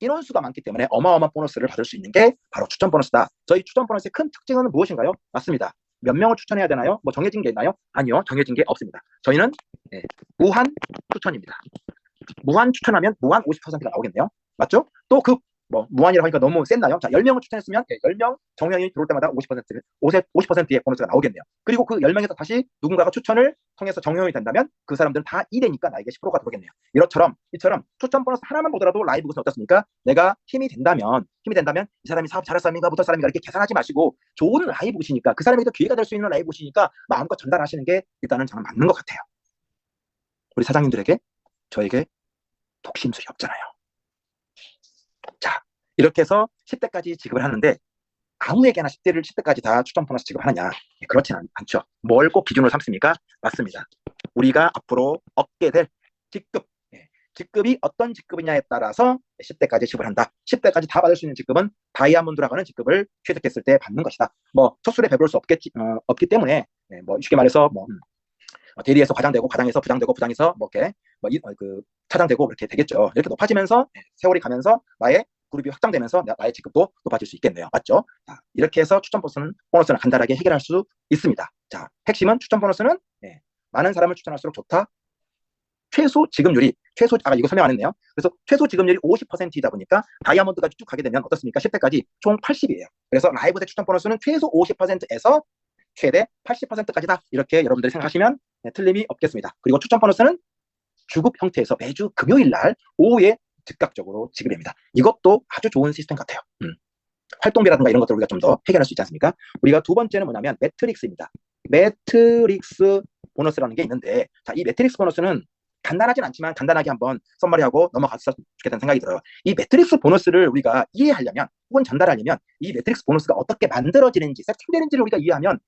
인원수가 많기 때문에 어마어마한 보너스를 받을 수 있는 게 바로 추천 보너스다. 저희 추천 보너스의 큰 특징은 무엇인가요? 맞습니다. 몇 명을 추천해야 되나요? 뭐 정해진 게 있나요? 아니요, 정해진 게 없습니다. 저희는 무한 추천입니다. 무한 추천하면 무한 50%가 나오겠네요. 맞죠? 또 무한이라고 하니까 너무 셌나요? 자, 10명을 추천했으면 10명 정명이 들어올 때마다 50%의 보너스가 나오겠네요. 그리고 그 10명에서 다시 누군가가 추천을 통해서 정명이 된다면 그 사람들은 다 2대니까 나에게 10%가 들어오겠네요. 이처럼 추천 보너스 하나만 보더라도 라이브 것은 어떻습니까? 내가 힘이 된다면 이 사람이 사업 잘할 사람인가 못할 사람인가 이렇게 계산하지 마시고 좋은 라이브 것이니까, 그 사람에게도 기회가 될 수 있는 라이브 것이니까 마음껏 전달하시는 게 일단은 저는 맞는 것 같아요. 우리 사장님들에게 저에게 독심술이 없잖아요. 자, 이렇게 해서 10대까지 지급을 하는데 아무에게나 10대까지 다 추천 보너스 지급하느냐? 그렇지는 않죠. 뭘 꼭 기준으로 삼습니까? 맞습니다. 우리가 앞으로 얻게 될 직급이 어떤 직급이냐에 따라서 10대까지 지급을 한다. 10대까지 다 받을 수 있는 직급은 다이아몬드라고 하는 직급을 취득했을 때 받는 것이다. 첫술에 배볼 수 없기 때문에 쉽게 말해서 대리에서 과장되고, 과장에서 부장되고, 부장에서 차장되고 이렇게 되겠죠. 이렇게 높아지면서 세월이 가면서 나의 그룹이 확장되면서 나의 직급도 높아질 수 있겠네요. 맞죠? 자, 이렇게 해서 추천 보너스는 간단하게 해결할 수 있습니다. 자, 핵심은 추천 보너스는 많은 사람을 추천할수록 좋다. 최소 지급률이 이거 설명 안 했네요. 그래서 최소 지급률이 50%이다 보니까 다이아몬드까지 쭉 가게 되면 어떻습니까? 10대까지 총 80이에요. 그래서 라이브 대 추천 보너스는 최소 50%에서 최대 80%까지다. 이렇게 여러분들이 생각하시면 틀림이 없겠습니다. 그리고 추천 보너스는 주급 형태에서 매주 금요일 날 오후에 즉각적으로 지급됩니다. 이것도 아주 좋은 시스템 같아요. 활동비라든가 이런 것들 우리가 좀 더 해결할 수 있지 않습니까? 우리가 두 번째는 뭐냐면 매트릭스입니다. 매트릭스 보너스라는 게 있는데, 자, 이 매트릭스 보너스는 간단하진 않지만 간단하게 한번 썸머리하고 넘어갔으면 좋겠다는 생각이 들어요. 이 매트릭스 보너스를 우리가 이해하려면 혹은 전달하려면 이 매트릭스 보너스가 어떻게 만들어지는지, 세팅되는지를 우리가 이해하면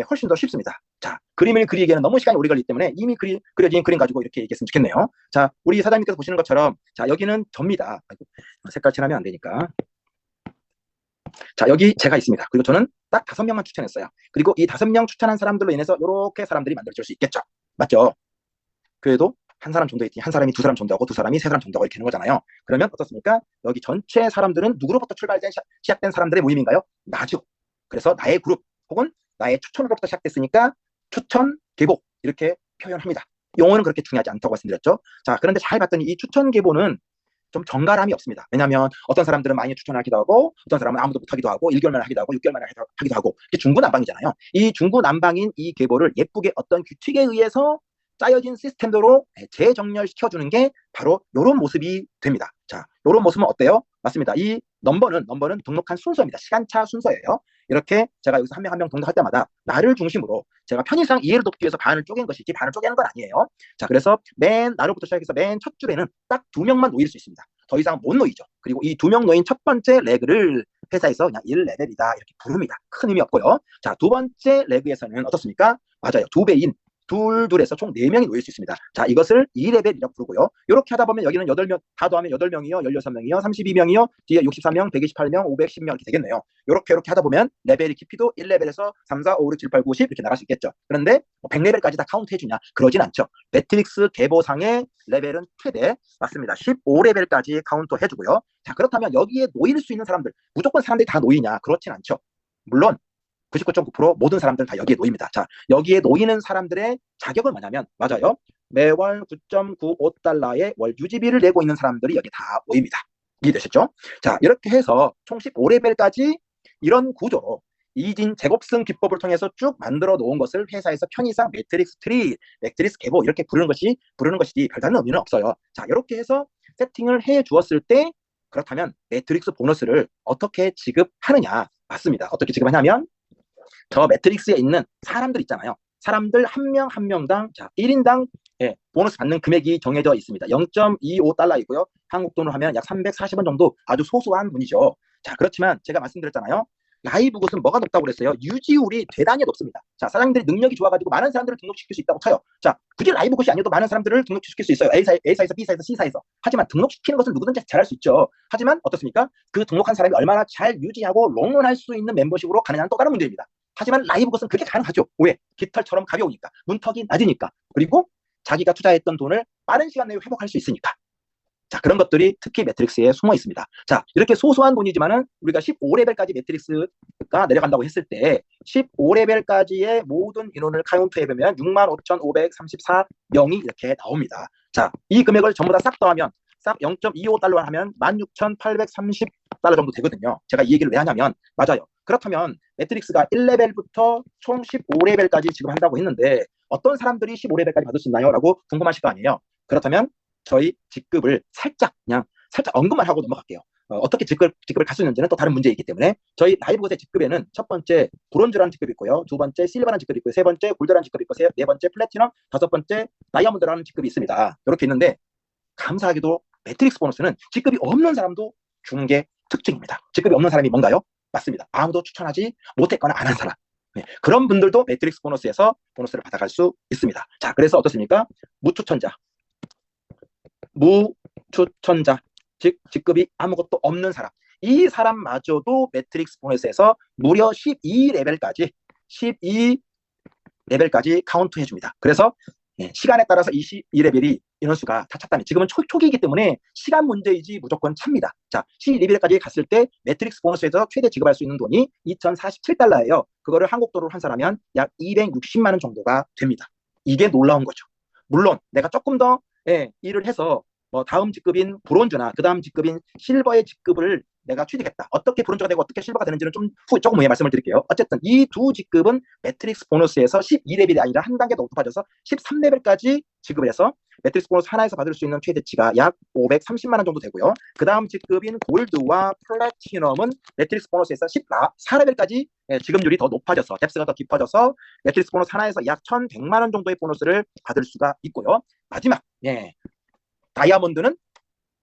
훨씬 더 쉽습니다. 자, 그림을 그리기에는 너무 시간이 오래 걸리기 때문에 이미 그려진 그림 가지고 이렇게 얘기했으면 좋겠네요. 자, 우리 사장님께서 보시는 것처럼, 자, 여기는 접니다. 색깔 칠하면 안 되니까. 자, 여기 제가 있습니다. 그리고 저는 딱 5명만 추천했어요. 그리고 이 5명 추천한 사람들로 인해서 이렇게 사람들이 만들어질 수 있겠죠. 맞죠? 그래도 한 사람 정도 있지, 한 사람이 2사람 정도하고 2사람이 3사람 정도하고 이렇게 하는 거잖아요. 그러면 어떻습니까? 여기 전체 사람들은 누구로부터 시작된 사람들의 모임인가요? 나죠. 그래서 나의 그룹 혹은 나의 추천으로부터 시작됐으니까 추천 계보 이렇게 표현합니다. 용어는 그렇게 중요하지 않다고 말씀드렸죠. 자, 그런데 잘 봤더니 이 추천 계보는 좀 정갈함이 없습니다. 왜냐하면 어떤 사람들은 많이 추천하기도 하고, 어떤 사람은 아무도 못하기도 하고, 1개월 만에 하기도 하고, 6개월 만에 하기도 하고, 이게 중구난방이잖아요. 이 중구난방인 이 계보를 예쁘게 어떤 규칙에 의해서 짜여진 시스템대로 재정렬시켜주는 게 바로 이런 모습이 됩니다. 자, 이런 모습은 어때요? 맞습니다. 이 넘버는 등록한 순서입니다. 시간차 순서예요. 이렇게 제가 여기서 한 명 한 명 등록할 때마다 나를 중심으로 제가 편의상 이해를 돕기 위해서 반을 쪼갠 것이지 반을 쪼개는 건 아니에요. 자, 그래서 나로부터 시작해서 맨 첫 줄에는 딱 2명만 놓일 수 있습니다. 더 이상 못 놓이죠. 그리고 이 2명 놓인 첫 번째 레그를 회사에서 그냥 1레벨이다 이렇게 부릅니다. 큰 의미 없고요. 자, 두 번째 레그에서는 어떻습니까? 맞아요. 2배인 둘에서 총 4명이 놓일 수 있습니다. 자, 이것을 2레벨이라고 부르고요. 이렇게 하다 보면 여기는 8명, 다 더하면 8명이요, 16명이요, 32명이요, 뒤에 63명, 128명, 510명 이렇게 되겠네요. 이렇게 하다 보면 레벨의 깊이도 1레벨에서 3, 4, 5, 6, 7, 8, 9, 10 이렇게 나갈 수 있겠죠. 그런데 100레벨까지 다 카운트 해주냐? 그러진 않죠. 매트릭스 계보상의 레벨은 최대 맞습니다. 15레벨까지 카운트 해주고요. 자, 그렇다면 여기에 놓일 수 있는 사람들, 무조건 사람들이 다 놓이냐? 그렇진 않죠. 물론 99.9% 모든 사람들은 다 여기에 놓입니다. 자, 여기에 놓이는 사람들의 자격은 뭐냐면, 맞아요. 매월 9.95달러의 월 유지비를 내고 있는 사람들이 여기 다 모입니다. 이해되셨죠? 자, 이렇게 해서 총 15레벨까지 이런 구조로 이진 제곱승 기법을 통해서 쭉 만들어 놓은 것을 회사에서 편의상 매트릭스 트리, 매트릭스 계보 이렇게 부르는 것이지 별다른 의미는 없어요. 자, 이렇게 해서 세팅을 해 주었을 때 그렇다면 매트릭스 보너스를 어떻게 지급하느냐? 맞습니다. 어떻게 지급하냐면 저 매트릭스에 있는 사람들 있잖아요. 사람들 한 명 한 명당 자 1인당 보너스 받는 금액이 정해져 있습니다. 0.25달러이고요. 한국 돈으로 하면 약 340원 정도 아주 소소한 분이죠. 자, 그렇지만 제가 말씀드렸잖아요. 라이브 굿은 뭐가 높다고 그랬어요? 유지율이 대단히 높습니다. 자, 사장님들이 능력이 좋아가지고 많은 사람들을 등록시킬 수 있다고 쳐요. 자, 굳이 라이브 굿이 아니어도 많은 사람들을 등록시킬 수 있어요. A사에서 B사에서 C사에서. 하지만 등록시키는 것은 누구든지 잘할 수 있죠. 하지만 어떻습니까? 그 등록한 사람이 얼마나 잘 유지하고 롱런할 수 있는 멤버십으로 가느냐는 또 다른 문제입니다. 하지만 라이브 굿은 그게 가능하죠. 왜? 깃털처럼 가벼우니까. 문턱이 낮으니까. 그리고 자기가 투자했던 돈을 빠른 시간 내에 회복할 수 있으니까. 자, 그런 것들이 특히 매트릭스에 숨어 있습니다. 자, 이렇게 소소한 돈이지만은 우리가 15레벨까지 매트릭스가 내려간다고 했을 때 15레벨까지의 모든 인원을 카운트해보면 65,534명이 이렇게 나옵니다. 자, 이 금액을 전부 다 싹 더하면 싹 0.25달러 하면 16,830달러 정도 되거든요. 제가 이 얘기를 왜 하냐면 맞아요. 그렇다면 매트릭스가 1레벨부터 총 15레벨까지 지급한다고 했는데 어떤 사람들이 15레벨까지 받을 수 있나요? 라고 궁금하실 거 아니에요. 그렇다면 저희 직급을 살짝 언급만 하고 넘어갈게요. 어떻게 직급을 갈 수 있는지는 또 다른 문제이기 때문에 저희 라이브것의 직급에는 첫 번째 브론즈라는 직급이 있고요. 두 번째 실버라는 직급이 있고요. 세 번째 골드라는 직급이 있고 네 번째 플래티넘, 다섯 번째 다이아몬드라는 직급이 있습니다. 이렇게 있는데 감사하게도 매트릭스 보너스는 직급이 없는 사람도 주는 게 특징입니다. 직급이 없는 사람이 뭔가요? 맞습니다. 아무도 추천하지 못했거나 안 한 사람. 네, 그런 분들도 매트릭스 보너스에서 보너스를 받아갈 수 있습니다. 자, 그래서 어떻습니까? 무추천자, 즉 직급이 아무것도 없는 사람, 이 사람마저도 매트릭스 보너스에서 무려 12레벨까지 카운트 해줍니다. 그래서 시간에 따라서 이 12레벨이 인원수가 다 찼다면 지금은 초기이기 때문에 시간 문제이지 무조건 찹니다. 자, 12레벨까지 갔을 때 매트릭스 보너스에서 최대 지급할 수 있는 돈이 2,047달러예요. 그거를 한국 돈으로 환산하면 약 260만 원 정도가 됩니다. 이게 놀라운 거죠. 물론 내가 조금 더 일을 해서 다음 직급인 브론즈나 그 다음 직급인 실버의 직급을 내가 취득했다. 어떻게 브론즈가 되고 어떻게 실버가 되는지는 조금 후에 말씀을 드릴게요. 어쨌든 이 두 직급은 매트릭스 보너스에서 12레벨이 아니라 한 단계 더 높아져서 13레벨까지 지급을 해서 매트릭스 보너스 하나에서 받을 수 있는 최대치가 약 530만 원 정도 되고요. 그 다음 직급인 골드와 플래티넘은 매트릭스 보너스에서 14레벨까지 지급률이 더 높아져서 뎁스가 더 깊어져서 매트릭스 보너스 하나에서 약 1,100만 원 정도의 보너스를 받을 수가 있고요. 마지막 다이아몬드는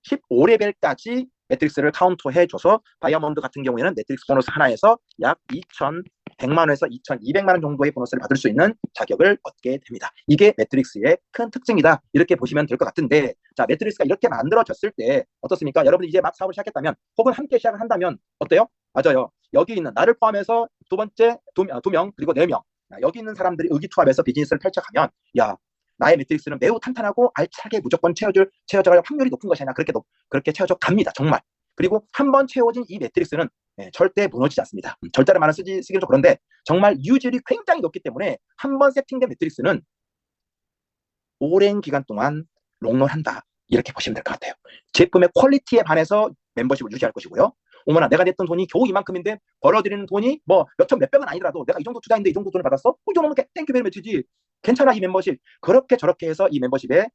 15레벨까지 매트릭스를 카운트해줘서 다이아몬드 같은 경우에는 매트릭스 보너스 하나에서 약 2,100만 원에서 2,200만 원 정도의 보너스를 받을 수 있는 자격을 얻게 됩니다. 이게 매트릭스의 큰 특징이다. 이렇게 보시면 될 것 같은데 자, 매트릭스가 이렇게 만들어졌을 때 어떻습니까? 여러분이 이제 막 사업을 시작했다면 혹은 함께 시작을 한다면 어때요? 맞아요. 여기 있는 나를 포함해서 두 명 그리고 4명 여기 있는 사람들이 의기투합해서 비즈니스를 펼쳐가면 야, 나의 매트릭스는 매우 탄탄하고 알차게 무조건 채워져갈 확률이 높은 것이 아니라 그렇게 채워져 갑니다. 정말. 그리고 한번 채워진 이 매트릭스는 절대 무너지지 않습니다. 절대란 말은 쓰기는 좀 그런데 정말 유지율이 굉장히 높기 때문에 한번 세팅된 매트릭스는 오랜 기간 동안 롱런한다. 이렇게 보시면 될 것 같아요. 제품의 퀄리티에 반해서 멤버십을 유지할 것이고요. 어머나 내가 냈던 돈이 겨우 이만큼인데 벌어들이는 돈이 뭐 몇천 몇백은 아니더라도 내가 이 정도 투자했는데 이 정도 돈을 받았어? 이 정도면 땡큐 베리 매치지. 괜찮아 이 멤버십. 그렇게 저렇게 해서 이 멤버십에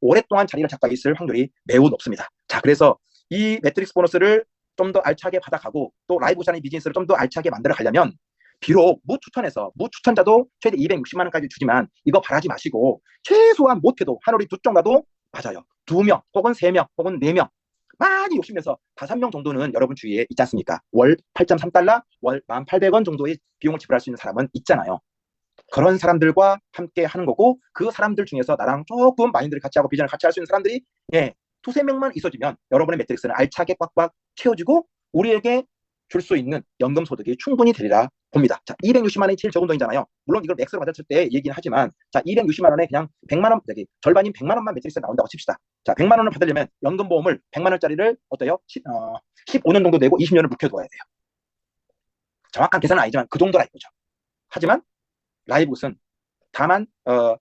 오랫동안 자리를 잡고 있을 확률이 매우 높습니다. 자, 그래서 이 매트릭스 보너스를 좀 더 알차게 받아가고 또 라이브 샤니 비즈니스를 좀 더 알차게 만들어 가려면 비록 무추천자도 최대 260만 원까지 주지만 이거 바라지 마시고 최소한 못해도 한올이 2쪽 가도 맞아요. 2명 혹은 3명 혹은 4명 많이 욕심내서 5명 정도는 여러분 주위에 있지 않습니까? 월 8.3달러, 월 1,800원 정도의 비용을 지불할 수 있는 사람은 있잖아요. 그런 사람들과 함께 하는 거고 그 사람들 중에서 나랑 조금 마인드를 같이 하고 비전을 같이 할 수 있는 사람들이 두세 명만 있어주면 여러분의 매트릭스는 알차게 꽉꽉 채워지고 우리에게 줄 수 있는 연금 소득이 충분히 되리라 봅니다. 자, 260만 원이 제일 적은 돈이잖아요. 물론 이걸 맥스로 받았을 때 얘기는 하지만 자, 260만 원에 그냥 100만 원, 절반인 100만 원만 매트릭스에 나온다고 칩시다. 자, 100만 원을 받으려면 연금보험을 100만 원짜리를 어때요? 15년 정도 내고 20년을 묵혀둬야 돼요. 정확한 계산은 아니지만 그 정도라 이거죠. 하지만 라이브굿은 다만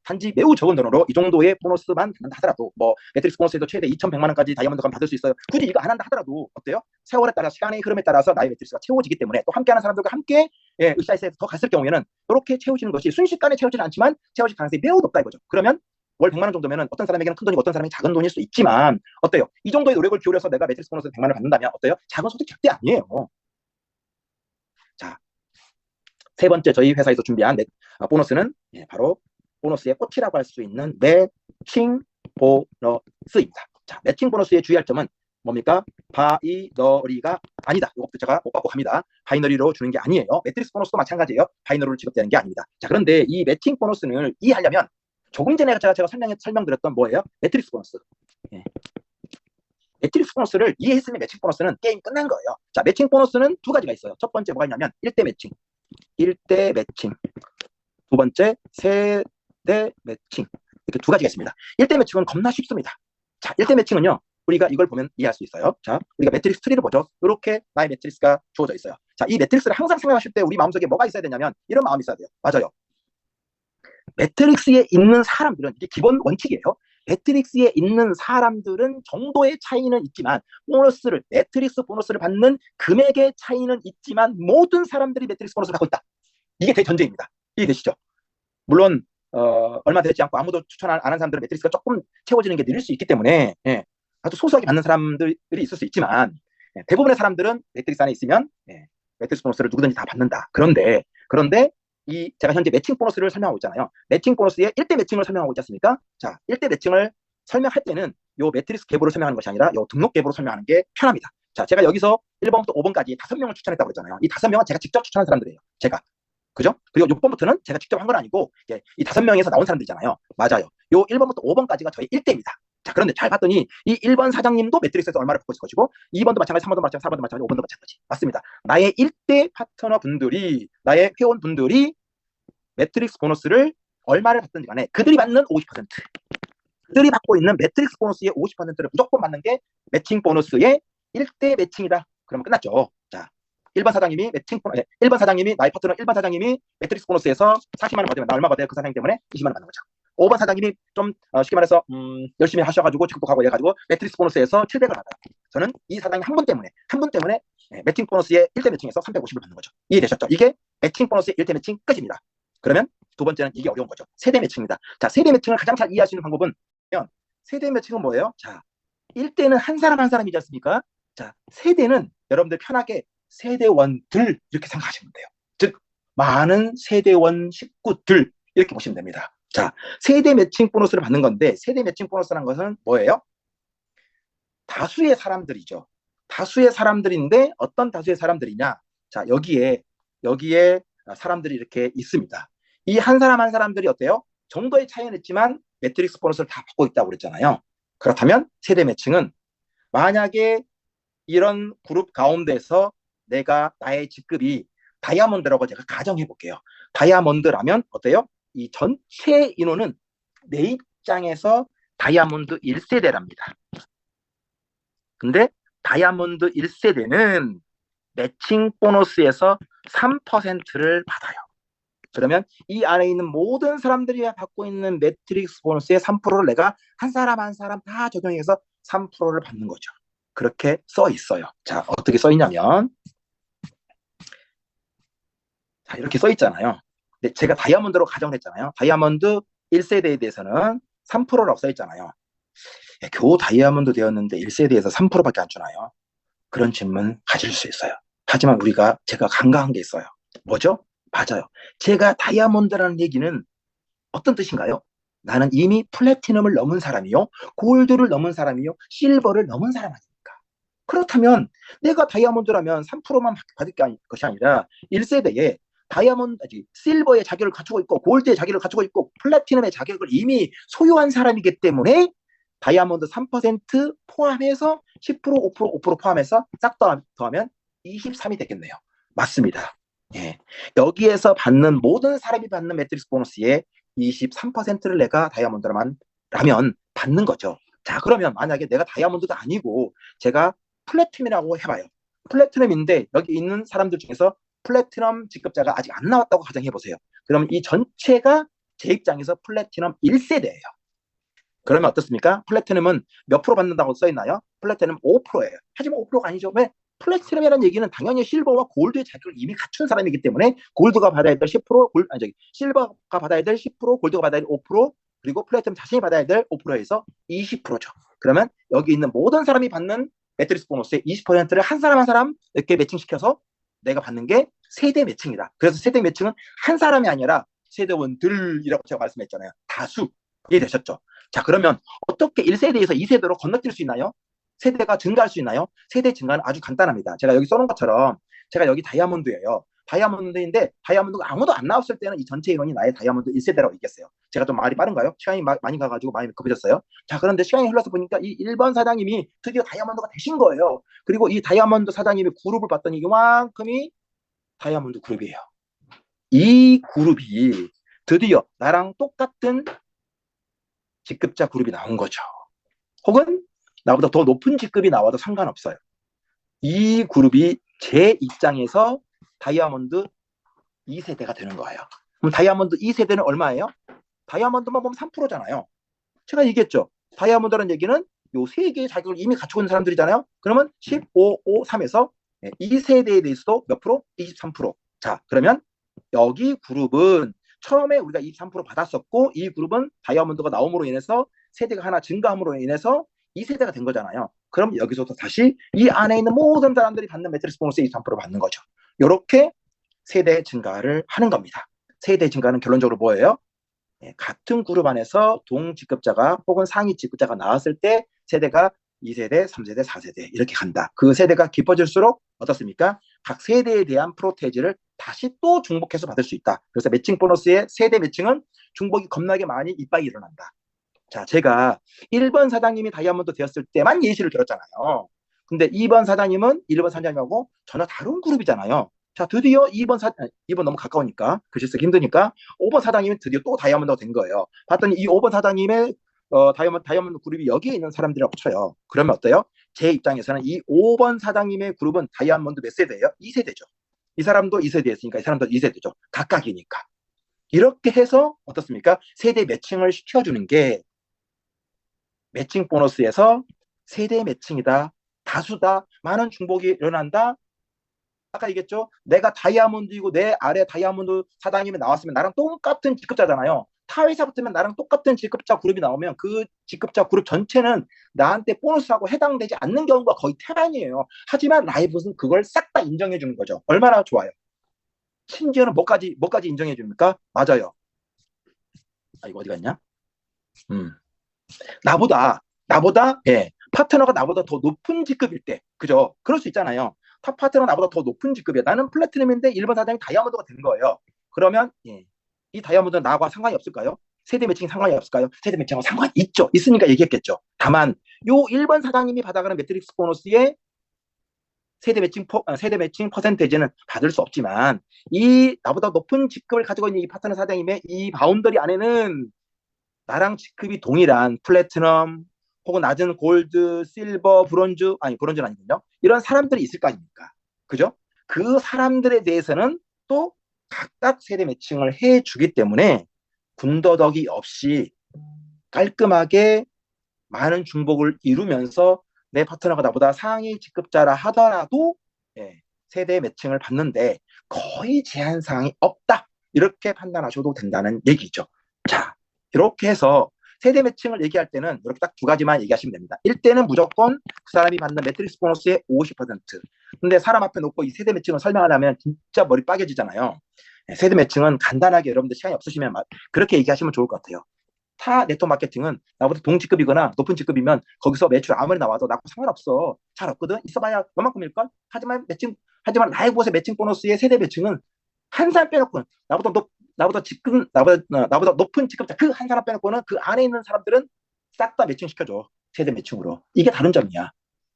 단지 매우 적은 돈으로 이 정도의 보너스만 받는다 하더라도 뭐 매트릭스 보너스에도 최대 2,100만 원까지 다이아몬드가 받을 수 있어요. 굳이 이거 안 한다 하더라도 어때요? 세월에 따라 시간의 흐름에 따라서 나의 매트릭스가 채워지기 때문에 또 함께하는 사람들과 함께 으쌰으쌰해서 더 갔을 경우에는 이렇게 채워지는 것이 순식간에 채워지는 않지만 채워질 가능성이 매우 높다 이거죠. 그러면 월 100만 원 정도면 어떤 사람에게는 큰 돈이고 어떤 사람에게는 작은 돈일 수 있지만 어때요? 이 정도의 노력을 기울여서 내가 매트릭스 보너스 100만 원을 받는다면 어때요? 작은 소득 절대 아니에요. 자, 세 번째 저희 회사에서 준비한 보너스는 바로 보너스의 꽃이라고 할 수 있는 매칭 보너스입니다. 자, 매칭 보너스의 주의할 점은 뭡니까? 바이너리가 아니다. 이것도 제가 꼭 받고 갑니다. 바이너리로 주는 게 아니에요. 매트릭스 보너스도 마찬가지예요. 바이너리로 지급되는 게 아닙니다. 자, 그런데 이 매칭 보너스를 이해하려면 조금 전에 제가 설명드렸던 뭐예요? 매트릭스 보너스. 매트릭스 보너스를 이해했으면 매칭 보너스는 게임 끝난 거예요. 자, 매칭 보너스는 두 가지가 있어요. 첫 번째 뭐가 있냐면 1대 매칭. 1대 매칭. 두 번째 세대 매칭. 이렇게 두 가지가 있습니다. 1대 매칭은 겁나 쉽습니다. 자, 1대 매칭은요. 우리가 이걸 보면 이해할 수 있어요. 자, 우리가 매트릭스 트리를 보죠. 이렇게 나의 매트릭스가 주어져 있어요. 자, 이 매트릭스를 항상 생각하실 때 우리 마음속에 뭐가 있어야 되냐면 이런 마음이 있어야 돼요. 맞아요. 매트릭스에 있는 사람들은 이게 기본 원칙이에요. 매트릭스에 있는 사람들은 정도의 차이는 있지만 매트릭스 보너스를 받는 금액의 차이는 있지만 모든 사람들이 매트릭스 보너스를 받고 있다. 이게 대전제입니다. 이해되시죠? 물론 얼마 되지 않고 아무도 추천 안 한 사람들은 매트릭스가 조금 채워지는 게 느릴 수 있기 때문에 아주 소소하게 받는 사람들이 있을 수 있지만 대부분의 사람들은 매트릭스 안에 있으면 매트릭스 보너스를 누구든지 다 받는다. 그런데 제가 현재 매칭 보너스를 설명하고 있잖아요. 매칭 보너스의 1대 매칭을 설명하고 있지 않습니까? 자, 1대 매칭을 설명할 때는 요 매트릭스 갭으로 설명하는 것이 아니라 요 등록 갭으로 설명하는 게 편합니다. 자, 제가 여기서 1번부터 5번까지 5명을 추천했다고 그랬잖아요. 이 5명은 제가 직접 추천한 사람들이에요. 제가. 그죠? 그리고 6번부터는 제가 직접 한 건 아니고 이 5명에서 나온 사람들이잖아요. 맞아요. 요 1번부터 5번까지가 저의 1대입니다. 자, 그런데 잘 봤더니 이 1번 사장님도 매트릭스에서 얼마를 받고 있을 것이고 2번도 마찬가지, 3번도 마찬가지, 4번도 마찬가지, 5번도 마찬가지. 맞습니다. 나의 1대 파트너 분들이, 나의 회원 분들이 매트릭스 보너스를 얼마를 받든지 간에 그들이 받는 50%, 그들이 받고 있는 매트릭스 보너스의 50%를 무조건 받는 게 매칭 보너스의 1대 매칭이다. 그러면 끝났죠. 자, 1번 사장님이 나의 파트너 1번 사장님이 매트릭스 보너스에서 40만 원 받으면 나 얼마 받아요? 그 사장님 때문에 20만 원 받는 거죠. 5번 사장님이 좀 쉽게 말해서 열심히 하셔가지고 직급하고 이래가지고 매트릭스 보너스에서 700을 받아요. 저는 이 사장님 한 분 때문에 매칭 보너스의 1대 매칭에서 350을 받는 거죠. 이해되셨죠? 이게 매칭 보너스의 1대 매칭 끝입니다. 그러면 두 번째는 이게 어려운 거죠. 세대 매칭입니다. 자, 세대 매칭을 가장 잘 이해할 수 있는 방법은 세대 매칭은 뭐예요? 자, 1대는 한 사람 한 사람이지 않습니까? 자, 세대는 여러분들 편하게 세대원들 이렇게 생각하시면 돼요. 즉 많은 세대원 식구들 이렇게 보시면 됩니다. 자, 세대 매칭 보너스를 받는 건데 세대 매칭 보너스라는 것은 뭐예요? 다수의 사람들이죠. 다수의 사람들인데 어떤 다수의 사람들이냐? 자, 여기에 사람들이 이렇게 있습니다. 이 한 사람 한 사람들이 어때요? 정도의 차이는 있지만 매트릭스 보너스를 다 받고 있다고 그랬잖아요. 그렇다면 세대 매칭은 만약에 이런 그룹 가운데서 나의 직급이 다이아몬드라고 제가 가정해 볼게요. 다이아몬드라면 어때요? 이 전체 인원은 내 입장에서 다이아몬드 1세대랍니다. 근데 다이아몬드 1세대는 매칭 보너스에서 3%를 받아요. 그러면 이 안에 있는 모든 사람들이 받고 있는 매트릭스 보너스의 3%를 내가 한 사람 한 사람 다 적용해서 3%를 받는 거죠. 그렇게 써 있어요. 자, 어떻게 써 있냐면 자, 이렇게 써 있잖아요. 근데 제가 다이아몬드로 가정을 했잖아요. 다이아몬드 1세대에 대해서는 3%라고 써 있잖아요. 겨우 다이아몬드 되었는데 1세대에서 3%밖에 안 주나요? 그런 질문 가질 수 있어요. 하지만 제가 간과한 게 있어요. 뭐죠? 맞아요. 제가 다이아몬드라는 얘기는 어떤 뜻인가요? 나는 이미 플래티넘을 넘은 사람이요, 골드를 넘은 사람이요, 실버를 넘은 사람 아닙니까? 그렇다면 내가 다이아몬드라면 3%만 받을 것이 아니라 1세대에 실버의 자격을 갖추고 있고 골드의 자격을 갖추고 있고 플래티넘의 자격을 이미 소유한 사람이기 때문에 다이아몬드 3% 포함해서 10%, 5% 포함해서 싹 더하면 23이 되겠네요. 맞습니다. 예. 여기에서 모든 사람이 받는 매트릭스 보너스의 23%를 내가 다이아몬드라면 받는 거죠. 자, 그러면 만약에 내가 다이아몬드가 아니고 제가 플래티넘이라고 해봐요. 플래티넘인데 여기 있는 사람들 중에서 플래티넘 직급자가 아직 안 나왔다고 가정해보세요. 그럼 이 전체가 제 입장에서 플래티넘 1세대예요. 그러면 어떻습니까? 플래티넘은 몇 프로 받는다고 써있나요? 플래티넘 5%예요. 하지만 5%가 아니죠. 왜? 플래티넘이라는 얘기는 당연히 실버와 골드의 자격을 이미 갖춘 사람이기 때문에 골드가 받아야 될 10%, 실버가 받아야 될 10%, 골드가 받아야 될 5%, 그리고 플래티넘 자신이 받아야 될 5%에서 20%죠. 그러면 여기 있는 모든 사람이 받는 매트릭스 보너스의 20%를 한 사람 한 사람 이렇게 매칭시켜서 내가 받는 게 세대 매칭이다. 그래서 세대 매칭은 한 사람이 아니라 세대원들이라고 제가 말씀했잖아요. 다수. 이해되셨죠? 자, 그러면 어떻게 1세대에서 2세대로 건너뛸 수 있나요? 세대가 증가할 수 있나요? 세대 증가는 아주 간단합니다. 제가 여기 써놓은 것처럼 제가 여기 다이아몬드예요. 다이아몬드인데 다이아몬드가 아무도 안 나왔을 때는 이 전체 인원이 나의 다이아몬드 1세대라고 얘기했어요. 제가 좀 말이 빠른가요? 시간이 많이 가가지고 많이 급해졌어요. 자, 그런데 시간이 흘러서 보니까 이 1번 사장님이 드디어 다이아몬드가 되신 거예요. 그리고 이 다이아몬드 사장님의 그룹을 봤더니 이만큼이 다이아몬드 그룹이에요. 이 그룹이 드디어 나랑 똑같은 직급자 그룹이 나온 거죠. 혹은 나보다 더 높은 직급이 나와도 상관없어요. 이 그룹이 제 입장에서 다이아몬드 2세대가 되는 거예요. 그럼 다이아몬드 2세대는 얼마예요? 다이아몬드만 보면 3%잖아요. 제가 얘기했죠. 다이아몬드라는 얘기는 요 세 개의 자격을 이미 갖추고 있는 사람들이잖아요. 그러면 15, 5, 3에서 2세대에 대해서도 몇 프로? 23%. 자, 그러면 여기 그룹은 처음에 우리가 23% 받았었고 이 그룹은 다이아몬드가 나옴으로 인해서 세대가 하나 증가함으로 인해서 2세대가 된 거잖아요. 그럼 여기서도 다시 이 안에 있는 모든 사람들이 받는 매트릭스 보너스 23% 받는 거죠. 이렇게 세대 증가를 하는 겁니다. 세대 증가는 결론적으로 뭐예요? 같은 그룹 안에서 동직급자가 혹은 상위 직급자가 나왔을 때 세대가 2세대, 3세대, 4세대 이렇게 간다. 그 세대가 깊어질수록 어떻습니까? 각 세대에 대한 프로테이지를 다시 또 중복해서 받을 수 있다. 그래서 매칭 보너스의 세대 매칭은 중복이 겁나게 많이 이빠이 일어난다. 자, 제가 1번 사장님이 다이아몬드 되었을 때만 예시를 들었잖아요. 근데 2번 사장님은 1번 사장님하고 전혀 다른 그룹이잖아요. 자, 드디어 2번 너무 가까우니까, 글씨 쓰기 힘드니까, 5번 사장님이 드디어 또 다이아몬드가 된 거예요. 봤더니 이 5번 사장님의 다이아몬드 그룹이 여기에 있는 사람들이라고 쳐요. 그러면 어때요? 제 입장에서는 이 5번 사장님의 그룹은 다이아몬드 몇 세대예요? 2세대죠. 이 사람도 2세대였으니까 이 사람도 2세대죠. 각각이니까. 이렇게 해서 어떻습니까? 세대 매칭을 시켜주는 게 매칭 보너스에서 세대 매칭이다. 다수다. 많은 중복이 일어난다. 아까 얘기했죠? 내가 다이아몬드이고 내 아래 다이아몬드 사장님이 나왔으면 나랑 똑같은 직급자잖아요. 타 회사 붙으면 나랑 똑같은 직급자 그룹이 나오면 그 직급자 그룹 전체는 나한테 보너스하고 해당되지 않는 경우가 거의 태반이에요. 하지만 라이브는 그걸 싹 다 인정해 주는 거죠. 얼마나 좋아요. 심지어는 뭐까지 인정해 줍니까? 맞아요. 아, 이거 어디 갔냐? 나보다 예, 파트너가 나보다 더 높은 직급일 때, 그죠? 그럴 수 있잖아요. 탑 파트너가 나보다 더 높은 직급이야. 나는 플래티넘인데 일본 사장이 다이아몬드가 된 거예요. 그러면 예, 이 다이아몬드는 나와 상관이 없을까요? 세대 매칭이 상관이 없을까요? 세대 매칭하고 상관이 있죠. 있으니까 얘기했겠죠. 다만 요 1번 사장님이 받아가는 매트릭스 보너스의 세대 매칭 퍼센테이지는 받을 수 없지만 이 나보다 높은 직급을 가지고 있는 이 파트너 사장님의 이 바운더리 안에는 나랑 직급이 동일한 플래티넘 혹은 낮은 골드, 실버, 브론즈는 아니군요. 이런 사람들이 있을 거 아닙니까? 그죠? 그 사람들에 대해서는 또 각각 세대 매칭을 해주기 때문에 군더더기 없이 깔끔하게 많은 중복을 이루면서 내 파트너가 나보다 상위 직급자라 하더라도 세대 매칭을 받는데 거의 제한 사항이 없다. 이렇게 판단하셔도 된다는 얘기죠. 자, 이렇게 해서 세대 매칭을 얘기할 때는 이렇게 딱 두 가지만 얘기하시면 됩니다. 1대는 무조건 그 사람이 받는 매트릭스 보너스의 50%. 근데 사람 앞에 놓고 이 세대 매칭을 설명하려면 진짜 머리 빠개지잖아요. 세대 매칭은 간단하게 여러분들 시간이 없으시면 그렇게 얘기하시면 좋을 것 같아요. 타 네트워크 마케팅은 나보다 동직급이거나 높은 직급이면 거기서 매출 아무리 나와도 나하고 상관없어. 잘 없거든. 있어봐야 요만큼일걸. 하지만 라이브봇의 매칭 보너스의 세대 매칭은 한 사람 빼놓고는 나보다 높은 직급자 그 한 사람 빼놓고는 그 안에 있는 사람들은 싹 다 매칭시켜줘. 세대 매칭으로. 이게 다른 점이야.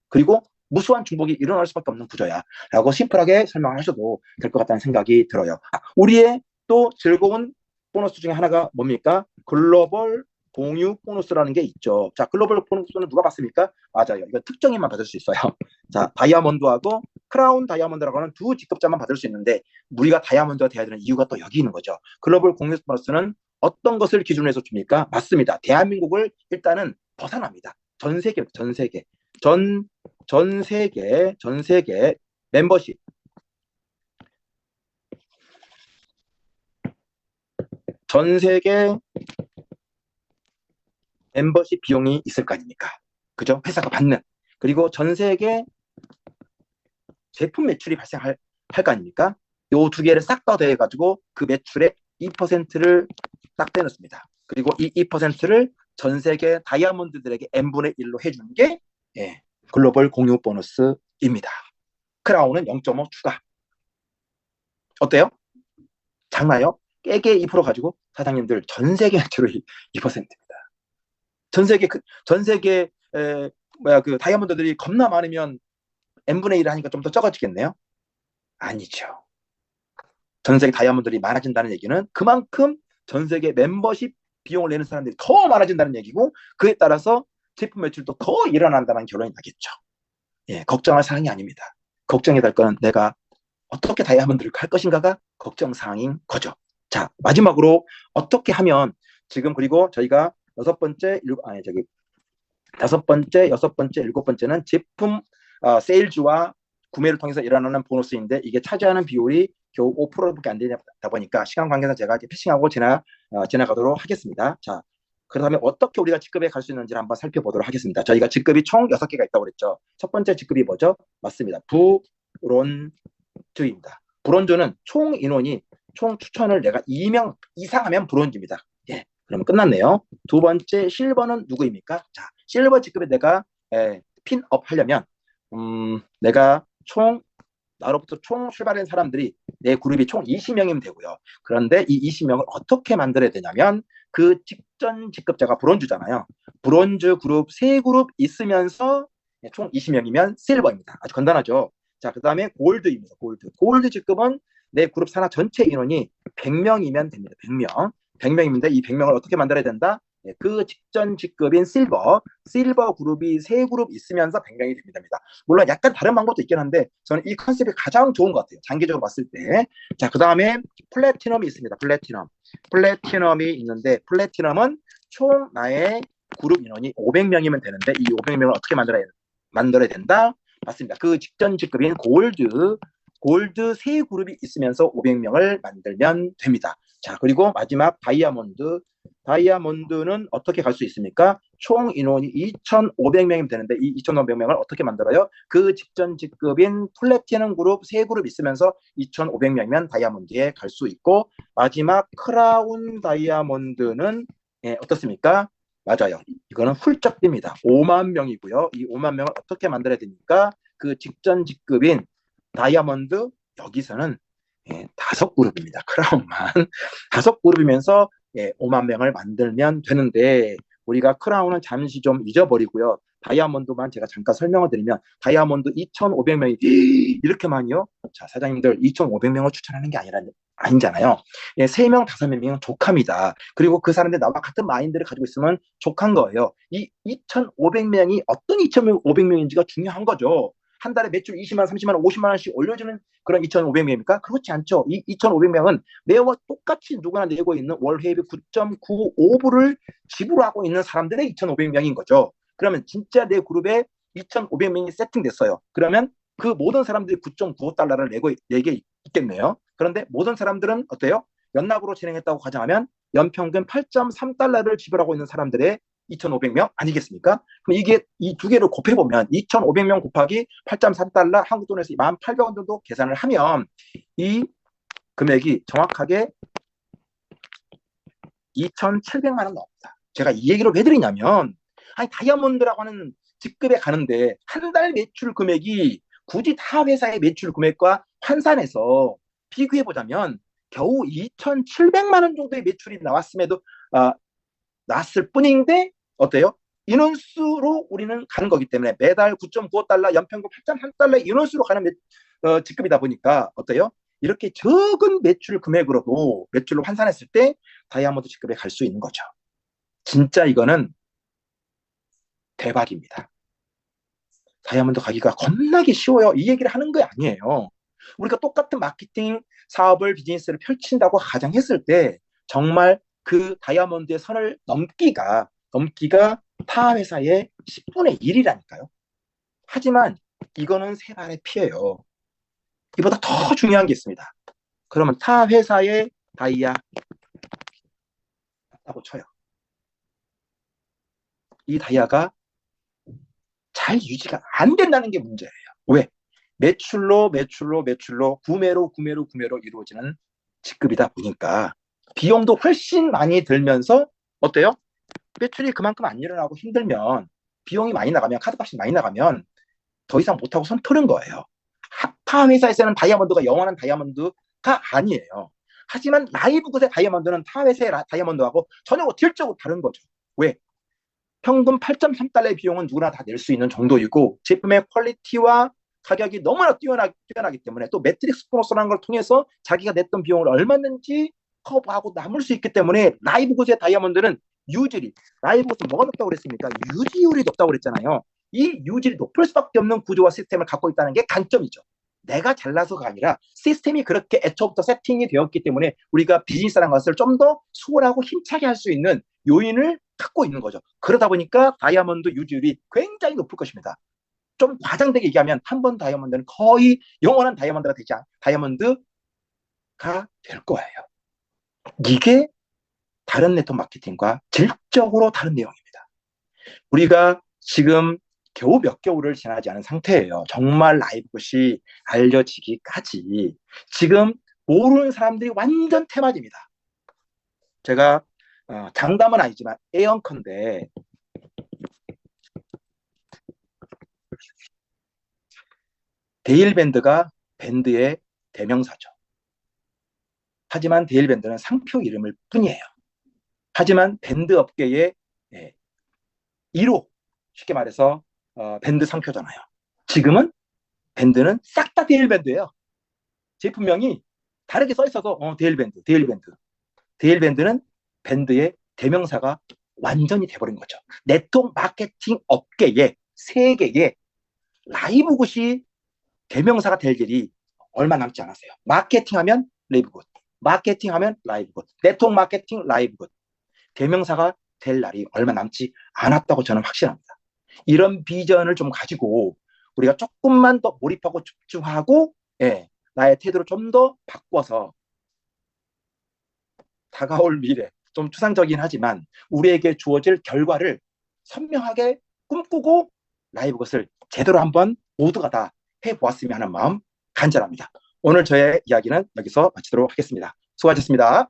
그리고 무수한 중복이 일어날 수밖에 없는 구조야. 라고 심플하게 설명하셔도 될 것 같다는 생각이 들어요. 우리의 또 즐거운 보너스 중에 하나가 뭡니까? 글로벌 공유 보너스라는 게 있죠. 자, 글로벌 보너스는 누가 받습니까? 맞아요. 이건 특정인만 받을 수 있어요. 자, 다이아몬드하고 크라운 다이아몬드라고 하는 두 직급자만 받을 수 있는데 우리가 다이아몬드가 돼야 되는 이유가 또 여기 있는 거죠. 글로벌 공유 보너스는 어떤 것을 기준으로 해서 줍니까? 맞습니다. 대한민국을 일단은 벗어납니다. 전 세계, 전 세계, 전 세계 멤버십, 전 세계 멤버십 비용이 있을 거 아닙니까? 그죠? 회사가 받는. 그리고 전 세계 제품 매출이 발생할 거 아닙니까? 요 두 개를 싹 다 더해가지고 그 매출의 2%를 딱 떼놓습니다. 그리고 이 2%를 전 세계 다이아몬드들에게 n분의 1로 해주는 게 예, 글로벌 공유 보너스입니다. 크라운은 0.5 추가. 어때요? 작나요? 깨게 2% 가지고 사장님들 전 세계 매출의 2%입니다. 전 세계 그 다이아몬드들이 겁나 많으면 n분의 1을 하니까 좀 더 적어지겠네요? 아니죠. 전 세계 다이아몬드들이 많아진다는 얘기는 그만큼 전 세계 멤버십 비용을 내는 사람들이 더 많아진다는 얘기고 그에 따라서 제품 매출도 더 일어난다는 결론이 나겠죠. 예, 걱정할 사항이 아닙니다. 걱정이 될 거는 내가 어떻게 다이아몬드를 갈 것인가가 걱정 사항인 거죠. 자, 마지막으로 어떻게 하면 지금 그리고 저희가 다섯 번째, 여섯 번째, 일곱 번째는 제품 세일즈와 구매를 통해서 일어나는 보너스인데 이게 차지하는 비율이 겨우 5%밖에 안 되다 보니까 시간 관계상 제가 패싱하고 지나가도록 하겠습니다. 자, 그렇다면 어떻게 우리가 직급에 갈 수 있는지를 한번 살펴보도록 하겠습니다. 저희가 직급이 총 6개가 있다고 그랬죠. 첫 번째 직급이 뭐죠? 맞습니다. 브론즈입니다. 브론즈는 총 인원이 총 추천을 내가 2명 이상 하면 브론즈입니다. 예, 그러면 끝났네요. 두 번째 실버는 누구입니까? 자, 실버 직급에 내가 핀업 하려면 내가 나로부터 총 출발한 사람들이 내 그룹이 총 20명이면 되고요. 그런데 이 20명을 어떻게 만들어야 되냐면 그 직전 직급자가 브론즈잖아요. 브론즈 그룹 3그룹 있으면서 총 20명이면 실버입니다. 아주 간단하죠. 자, 그 다음에 골드입니다. 골드 직급은 내 그룹 산하 전체 인원이 100명이면 됩니다. 100명. 100명인데 이 100명을 어떻게 만들어야 된다? 그 직전 직급인 실버 그룹이 3그룹 있으면서 100명이 됩니다. 물론 약간 다른 방법도 있긴 한데 저는 이 컨셉이 가장 좋은 것 같아요. 장기적으로 봤을 때. 자, 그 다음에 플래티넘이 있습니다. 플래티넘이 있는데 플래티넘은 총 나의 그룹 인원이 500명이면 되는데 이 500명을 어떻게 만들어야 된다? 맞습니다. 그 직전 직급인 골드 3그룹이 있으면서 500명을 만들면 됩니다. 자, 그리고 마지막 다이아몬드는 어떻게 갈 수 있습니까? 총 인원이 2,500명이면 되는데 이 2,500명을 어떻게 만들어요? 그 직전 직급인 플래티넘 그룹 3그룹 있으면서 2,500명이면 다이아몬드에 갈 수 있고 마지막 크라운 다이아몬드는 어떻습니까? 맞아요. 이거는 훌쩍 뜁니다. 5만 명이고요. 이 5만 명을 어떻게 만들어야 됩니까? 그 직전 직급인 다이아몬드 여기서는 5그룹입니다. 크라운만 5그룹이면서 5만 명을 만들면 되는데 우리가 크라운은 잠시 좀 잊어버리고요. 다이아몬드만 제가 잠깐 설명을 드리면 다이아몬드 2,500명이 이렇게 많이요? 자, 사장님들 2,500명을 추천하는 게 아니잖아요. 3명, 5명이면 족합니다. 그리고 그 사람들 나와 같은 마인드를 가지고 있으면 족한 거예요. 이 2,500명이 어떤 2,500명인지가 중요한 거죠. 한 달에 매출 20만, 30만, 50만 원씩 올려주는 그런 2,500명입니까? 그렇지 않죠. 이 2,500명은 매월 똑같이 누구나 내고 있는 월회비 9.95불을 지불하고 있는 사람들의 2,500명인 거죠. 그러면 진짜 내 그룹에 2,500명이 세팅됐어요. 그러면 그 모든 사람들이 9.95달러를 내게 있겠네요. 그런데 모든 사람들은 어때요? 연납으로 진행했다고 가정하면 연평균 8.3달러를 지불하고 있는 사람들의 2,500명 아니겠습니까? 그럼 이게 이 두 개를 곱해보면 2,500명 곱하기 8.3달러 한국 돈에서 1,800원 정도 계산을 하면 이 금액이 정확하게 2,700만 원 나옵니다. 제가 이 얘기를 왜 드리냐면 아니 다이아몬드라고 하는 직급에 가는데 한 달 매출 금액이 굳이 타 회사의 매출 금액과 환산해서 비교해보자면 겨우 2,700만 원 정도의 매출이 나왔을 뿐인데 어때요? 인원수로 우리는 가는 거기 때문에 매달 9.95달러, 연평균 8.3달러 인원수로 가는 직급이다 보니까 어때요? 이렇게 적은 매출 금액으로도 매출로 환산했을 때 다이아몬드 직급에 갈 수 있는 거죠. 진짜 이거는 대박입니다. 다이아몬드 가기가 겁나게 쉬워요. 이 얘기를 하는 거 아니에요. 우리가 똑같은 마케팅 사업을 비즈니스를 펼친다고 가정했을 때 정말 그 다이아몬드의 선을 넘기가 타 회사의 10분의 1이라니까요. 하지만 이거는 세 발의 피예요. 이보다 더 중요한 게 있습니다. 그러면 타 회사의 다이아 라고 쳐요. 이 다이아가 잘 유지가 안 된다는 게 문제예요. 왜? 매출로 구매로 이루어지는 직급이다 보니까 비용도 훨씬 많이 들면서 어때요? 매출이 그만큼 안 일어나고 힘들면 비용이 많이 나가면 카드값이 많이 나가면 더 이상 못하고 손 터는 거예요. 타 회사에서는 다이아몬드가 영원한 다이아몬드가 아니에요. 하지만 라이브 굿의 다이아몬드는 타 회사의 다이아몬드하고 전혀 질적으로 다른 거죠. 왜? 평균 8.3달러의 비용은 누구나 다 낼 수 있는 정도이고 제품의 퀄리티와 가격이 너무나 뛰어나기 때문에 또 매트릭스 보너스라는 걸 통해서 자기가 냈던 비용을 얼마든지 커버하고 남을 수 있기 때문에 라이브 굿의 다이아몬드는 유질이, 라이브 굿은 뭐가 높다고 그랬습니까? 유지율이 높다고 그랬잖아요. 이 유질이 높을 수밖에 없는 구조와 시스템을 갖고 있다는 게 단점이죠. 내가 잘나서가 아니라 시스템이 그렇게 애초부터 세팅이 되었기 때문에 우리가 비즈니스라는 것을 좀 더 수월하고 힘차게 할 수 있는 요인을 갖고 있는 거죠. 그러다 보니까 다이아몬드 유지율이 굉장히 높을 것입니다. 좀 과장되게 얘기하면 한 번 다이아몬드는 거의 영원한 다이아몬드가 될 거예요. 이게 다른 네트워크 마케팅과 질적으로 다른 내용입니다. 우리가 지금 겨우 몇 개월을 지나지 않은 상태예요. 정말 라이브것이 알려지기까지 지금 모르는 사람들이 완전 테마집니다. 제가 장담은 아니지만 애언컨대 데일밴드가 밴드의 대명사죠. 하지만 데일밴드는 상표 이름일 뿐이에요. 하지만 밴드 업계의 1호, 쉽게 말해서 밴드 상표잖아요. 지금은 밴드는 싹 다 데일밴드예요. 제품명이 다르게 써 있어서 데일밴드는 밴드의 대명사가 완전히 돼버린 거죠. 네트워크 마케팅 업계의 세계의 라이브굿이 대명사가 될 일이 얼마 남지 않았어요. 마케팅하면 라이브굿, 마케팅하면 라이브굿, 네트워크 마케팅 라이브굿, 대명사가 될 날이 얼마 남지 않았다고 저는 확신합니다. 이런 비전을 좀 가지고 우리가 조금만 더 몰입하고 집중하고 나의 태도를 좀 더 바꿔서 다가올 미래, 좀 추상적이긴 하지만 우리에게 주어질 결과를 선명하게 꿈꾸고 라이브것을 제대로 한번 모두가 다 해보았으면 하는 마음 간절합니다. 오늘 저의 이야기는 여기서 마치도록 하겠습니다. 수고하셨습니다.